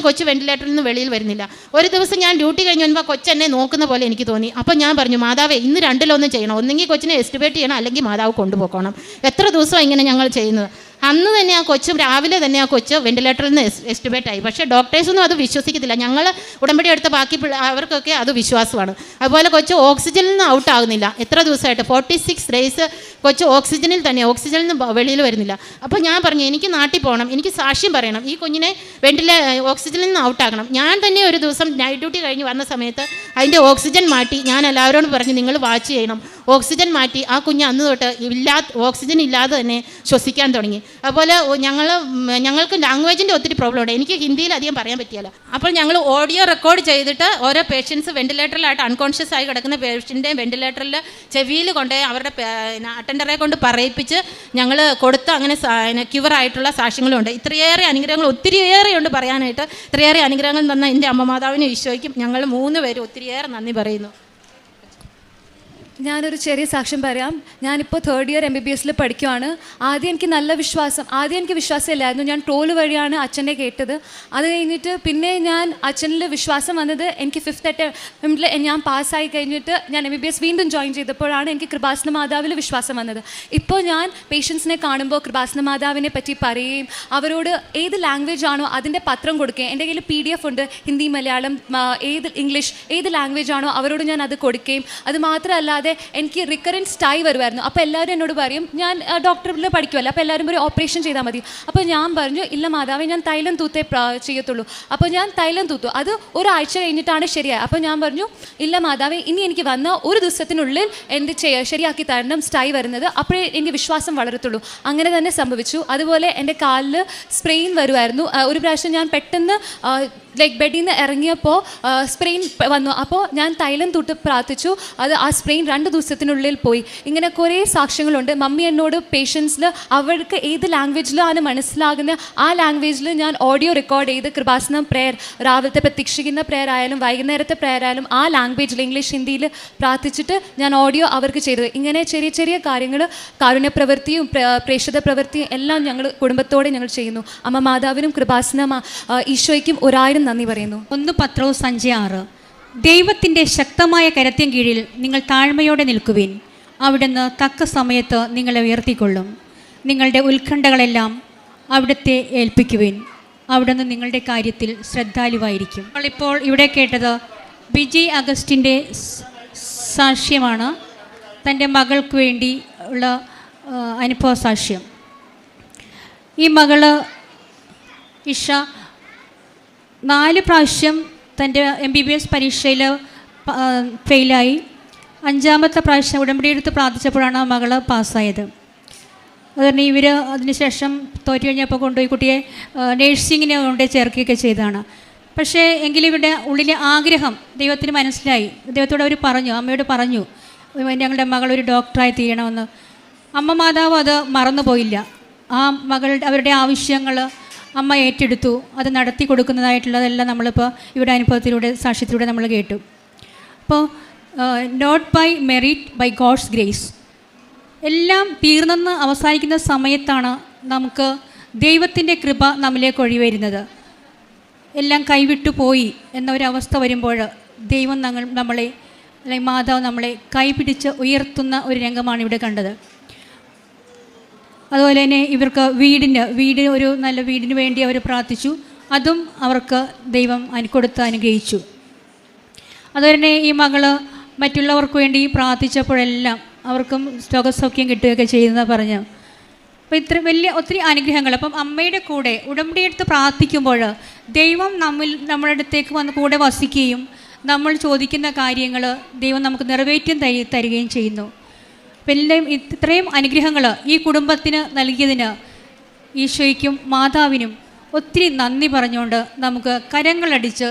കൊച്ച് വെന്റിലേറ്ററിൽ നിന്ന് വെളിയിൽ വരുന്നില്ല. ഒരു ദിവസം ഞാൻ ഡ്യൂട്ടി കഴിഞ്ഞ് വരുമ്പോൾ കൊച്ചെന്നെ നോക്കുന്ന പോലെ എനിക്ക് തോന്നി. അപ്പോൾ ഞാൻ പറഞ്ഞു, മാതാവേ ഇന്ന് 2-1 ചെയ്യണം, ഒന്നെങ്കിൽ കൊച്ചിനെ എസ്റ്റിബേറ്റ് ചെയ്യണം, അല്ലെങ്കിൽ മാതാവ് കൊണ്ടുപോകണം. എത്ര ദിവസമാണ് ഇങ്ങനെ ഞങ്ങൾ ചെയ്യുന്നത്. അന്ന് തന്നെ ആ കൊച്ചും രാവിലെ തന്നെ ആ കൊച്ച് വെന്റിലേറ്ററിൽ നിന്ന് എസ്റ്റിബേറ്റ് ആയി. പക്ഷേ ഡോക്ടേഴ്സൊന്നും അത് വിശ്വസിക്കത്തില്ല. ഞങ്ങൾ ഉടമ്പടി എടുത്ത ബാക്കി അവർക്കൊക്കെ അത് വിശ്വാസമാണ്. അതുപോലെ കൊച്ച് ഓക്സിജനിൽ നിന്ന് ഔട്ട് ആകുന്നില്ല. എത്ര ദിവസമായിട്ട് 46 days കൊച്ച് ഓക്സിജനിൽ നിന്ന് വെളിയിൽ വരുന്നില്ല. അപ്പോൾ ഞാൻ പറഞ്ഞു, എനിക്ക് നാട്ടിൽ പോകണം, എനിക്ക് സാക്ഷ്യം പറയണം, ഈ കുഞ്ഞിനെ ഓക്സിജനിൽ നിന്ന് ഔട്ടാക്കണം. ഞാൻ തന്നെ ഒരു ദിവസം നൈറ്റ് ഡ്യൂട്ടി കഴിഞ്ഞ് വന്ന സമയത്ത് അതിൻ്റെ ഓക്സിജൻ മാറ്റി ഞാൻ എല്ലാവരോടും പറഞ്ഞു, നിങ്ങൾ വാച്ച് ചെയ്യണം. ഓക്സിജൻ മാറ്റി ആ കുഞ്ഞ് അന്ന് തൊട്ട് ഓക്സിജൻ ഇല്ലാതെ തന്നെ ശ്വസിക്കാൻ തുടങ്ങി. അതുപോലെ ഞങ്ങൾക്ക് ലാംഗ്വേജിൻ്റെ ഒത്തിരി പ്രോബ്ലം ഉണ്ട്. എനിക്ക് ഹിന്ദിയിൽ അധികം പറയാൻ പറ്റിയല്ല. അപ്പോൾ ഞങ്ങൾ ഓഡിയോ റെക്കോർഡ് ചെയ്തിട്ട് ഓരോ പേഷ്യൻസ് വെന്റിലേറ്ററിലായിട്ട് അൺകോൺഷ്യസ് ആയി കിടക്കുന്ന പേഷ്യൻ്റെയും വെന്റിലേറ്ററിൽ ചെവിയിൽ കൊണ്ടുപോയി അവരുടെ അറ്റൻഡറെ കൊണ്ട് പറയിപ്പിച്ച് ഞങ്ങൾ കൊടുത്ത് അങ്ങനെ ക്യൂവറായിട്ടുള്ള സാക്ഷ്യങ്ങളുണ്ട്. ഇത്രയേറെ അനുഗ്രഹങ്ങൾ ഒത്തിരിയേറെ ഉണ്ട് പറയാനായിട്ട്. ഇത്രയേറെ അനുഗ്രഹങ്ങൾ തന്ന എൻ്റെ അമ്മ മാതാവിനും ഈശോയ്ക്കും ഞങ്ങൾ 3 പേരും ഒത്തിരിയേറെ നന്ദി പറയുന്നു. ഞാനൊരു ചെറിയ സാക്ഷ്യം പറയാം. ഞാനിപ്പോൾ 3rd ഇയർ MBBS പഠിക്കുവാണ്. ആദ്യം എനിക്ക് വിശ്വാസമില്ലായിരുന്നു. ഞാൻ ട്രോൾ വഴിയാണ് അച്ഛനെ കേട്ടത്. അത് കഴിഞ്ഞിട്ട് പിന്നെ ഞാൻ അച്ഛനിൽ വിശ്വാസം വന്നത് എനിക്ക് 5th അറ്റംപ്റ്റിൽ ഞാൻ പാസ്സായി കഴിഞ്ഞിട്ട് ഞാൻ MBBS വീണ്ടും ജോയിൻ ചെയ്തപ്പോഴാണ് എനിക്ക് കൃപാസന മാതാവിൽ വിശ്വാസം വന്നത്. ഇപ്പോൾ ഞാൻ പേഷ്യൻസിനെ കാണുമ്പോൾ കൃപാസന മാതാവിനെ പറ്റി പറയുകയും അവരോട് ഏത് ലാംഗ്വേജ് ആണോ അതിൻ്റെ പത്രം കൊടുക്കുകയും, എൻ്റെ കയ്യിൽ PDF ഉണ്ട്, ഹിന്ദി, മലയാളം, ഇംഗ്ലീഷ് ഏത് ലാംഗ്വേജ് ആണോ അവരോട് ഞാൻ അത് കൊടുക്കുകയും, അത് മാത്രമല്ലാതെ എനിക്ക് റിക്കറൻറ്റ് സ്റ്റൈ വരുമായിരുന്നു. അപ്പോൾ എല്ലാവരും എന്നോട് പറയും, ഞാൻ ഡോക്ടറിൽ പഠിക്കുമല്ലോ, അപ്പോൾ എല്ലാവരും പറയും ഓപ്പറേഷൻ ചെയ്താൽ മതി. അപ്പോൾ ഞാൻ പറഞ്ഞു, ഇല്ല മാതാവേ, ഞാൻ തൈലം തൂത്തേ ചെയ്യത്തുള്ളൂ. അപ്പോൾ ഞാൻ തൈലം തൂത്തു. അത് ഒരാഴ്ച കഴിഞ്ഞിട്ടാണ് ശരിയായത്. അപ്പോൾ ഞാൻ പറഞ്ഞു, ഇല്ല മാതാവേ, ഇനി എനിക്ക് വന്ന ഒരു ദിവസത്തിനുള്ളിൽ എൻ്റെ ശരിയാക്കി തരണം സ്റ്റൈ വരുന്നത്, അപ്പോഴേ എനിക്ക് വിശ്വാസം വളരത്തുള്ളൂ. അങ്ങനെ തന്നെ സംഭവിച്ചു. അതുപോലെ എൻ്റെ കാലിൽ സ്പ്രെയിൻ വരുമായിരുന്നു. ഒരു പ്രാവശ്യം ഞാൻ പെട്ടെന്ന് ബെഡിൽ നിന്ന് ഇറങ്ങിയപ്പോൾ സ്പ്രെയിൻ വന്നു. അപ്പോൾ ഞാൻ തൈലം തൊട്ട് പ്രാർത്ഥിച്ചു, അത് ആ സ്പ്രെയിൻ 2 ദിവസത്തിനുള്ളിൽ പോയി. ഇങ്ങനെ കുറേ സാക്ഷ്യങ്ങളുണ്ട്. മമ്മി എന്നോട് പേഷ്യൻസിൽ അവർക്ക് ഏത് ലാംഗ്വേജിലാണ് മനസ്സിലാകുന്ന ആ ലാംഗ്വേജിൽ ഞാൻ ഓഡിയോ റെക്കോർഡ് ചെയ്ത് കൃപാസനം പ്രെയർ, രാവിലത്തെ പ്രതീക്ഷിക്കുന്ന പ്രെയർ ആയാലും വൈകുന്നേരത്തെ പ്രെയർ ആയാലും ആ ലാംഗ്വേജിൽ ഇംഗ്ലീഷ് ഹിന്ദിയിൽ പ്രാർത്ഥിച്ചിട്ട് ഞാൻ ഓഡിയോ അവർക്ക് ചെയ്തത്. ഇങ്ങനെ ചെറിയ ചെറിയ കാര്യങ്ങൾ, കാരുണ്യ പ്രവൃത്തിയും പ്രേക്ഷിത പ്രവൃത്തിയും എല്ലാം ഞങ്ങൾ കുടുംബത്തോടെ ഞങ്ങൾ ചെയ്യുന്നു. അമ്മ മാതാവിനും കൃപാസന ഈശോയ്ക്കും 1000 നന്ദി പറയുന്നു. 1 പത്രോസ് 5:6. ദൈവത്തിൻ്റെ ശക്തമായ കരത്തിൻ കീഴിൽ നിങ്ങൾ താഴ്മയോടെ നിൽക്കുവിൻ. അവിടുന്ന് തക്ക സമയത്ത് നിങ്ങളെ ഉയർത്തിക്കൊള്ളും. നിങ്ങളുടെ ഉത്കണ്ഠകളെല്ലാം അവിടുത്തെ ഏൽപ്പിക്കുവിൻ. അവിടുന്ന് നിങ്ങളുടെ കാര്യത്തിൽ ശ്രദ്ധാലുവായിരിക്കും. നമ്മളിപ്പോൾ ഇവിടെ കേട്ടത് ബിജി അഗസ്റ്റിൻ്റെ സാക്ഷ്യമാണ്. തൻ്റെ മകൾക്ക് വേണ്ടി ഉള്ള അനുഭവ സാക്ഷ്യം. ഈ മകള് ഇഷ 4 പ്രാവശ്യം തൻ്റെ MBBS പരീക്ഷയിൽ ഫെയിലായി. 5ാമത്തെ പ്രാവശ്യം ഉടമ്പടി എടുത്ത് പ്രാർത്ഥിച്ചപ്പോഴാണ് ആ മകൾ പാസ്സായത്. അതുകൊണ്ട് ഇവർ അതിനുശേഷം തോറ്റു കഴിഞ്ഞപ്പോൾ കൊണ്ടുപോയി കുട്ടിയെ നേഴ്സിങ്ങിന് കൊണ്ടുപോയി ചേർക്കുകയൊക്കെ ചെയ്തതാണ്. പക്ഷേ എങ്കിലും ഇവരുടെ ഉള്ളിലെ ആഗ്രഹം ദൈവത്തിന് മനസ്സിലായി. ദൈവത്തോട് അവർ പറഞ്ഞു, അമ്മയോട് പറഞ്ഞു, ഞങ്ങളുടെ മകൾ ഒരു ഡോക്ടറായി തീരണമെന്ന്. അമ്മ മാതാവ് അത് മറന്നുപോയില്ല. ആ അവരുടെ ആവശ്യങ്ങൾ അമ്മ ഏറ്റെടുത്തു. അത് നടത്തി കൊടുക്കുന്നതായിട്ടുള്ളതെല്ലാം നമ്മളിപ്പോൾ ഇവിടെ അനുഭവത്തിലൂടെ സാക്ഷ്യത്തിലൂടെ നമ്മൾ കേട്ടു. അപ്പോൾ not by merit, by God's grace. എല്ലാം തീർന്നെന്ന് അവസാനിക്കുന്ന സമയത്താണ് നമുക്ക് ദൈവത്തിൻ്റെ കൃപ നമ്മിലേക്ക് ഒഴി വരുന്നത്. എല്ലാം കൈവിട്ടു പോയി എന്നൊരവസ്ഥ വരുമ്പോൾ ദൈവം നമ്മളെ, അല്ലെങ്കിൽ മാതാവ് നമ്മളെ കൈപിടിച്ച് ഉയർത്തുന്ന ഒരു രംഗമാണ് ഇവിടെ കണ്ടത്. അതുപോലെ തന്നെ ഇവർക്ക് വീട് ഒരു നല്ല വീടിന് വേണ്ടി അവർ പ്രാർത്ഥിച്ചു. അതും അവർക്ക് ദൈവം കൊടുത്ത് അനുഗ്രഹിച്ചു. അതുപോലെ തന്നെ ഈ മകള് മറ്റുള്ളവർക്ക് വേണ്ടി പ്രാർത്ഥിച്ചപ്പോഴെല്ലാം അവർക്കും രോഗസൗഖ്യം കിട്ടുകയൊക്കെ ചെയ്യുന്ന പറഞ്ഞു. അപ്പോൾ ഇത്ര ഒത്തിരി അനുഗ്രഹങ്ങൾ. അപ്പം അമ്മയുടെ കൂടെ ഉടമ്പടിയെടുത്ത് പ്രാർത്ഥിക്കുമ്പോൾ ദൈവം നമ്മുടെ അടുത്തേക്ക് വന്ന് കൂടെ വസിക്കുകയും നമ്മൾ ചോദിക്കുന്ന കാര്യങ്ങൾ ദൈവം നമുക്ക് നിറവേറ്റും തരികയും ചെയ്യുന്നു. അപ്പം എല്ലാം ഇത്രയും അനുഗ്രഹങ്ങൾ ഈ കുടുംബത്തിന് നൽകിയതിന് ഈശോയ്ക്കും മാതാവിനും ഒത്തിരി നന്ദി പറഞ്ഞുകൊണ്ട് നമുക്ക് കരങ്ങളടിച്ച്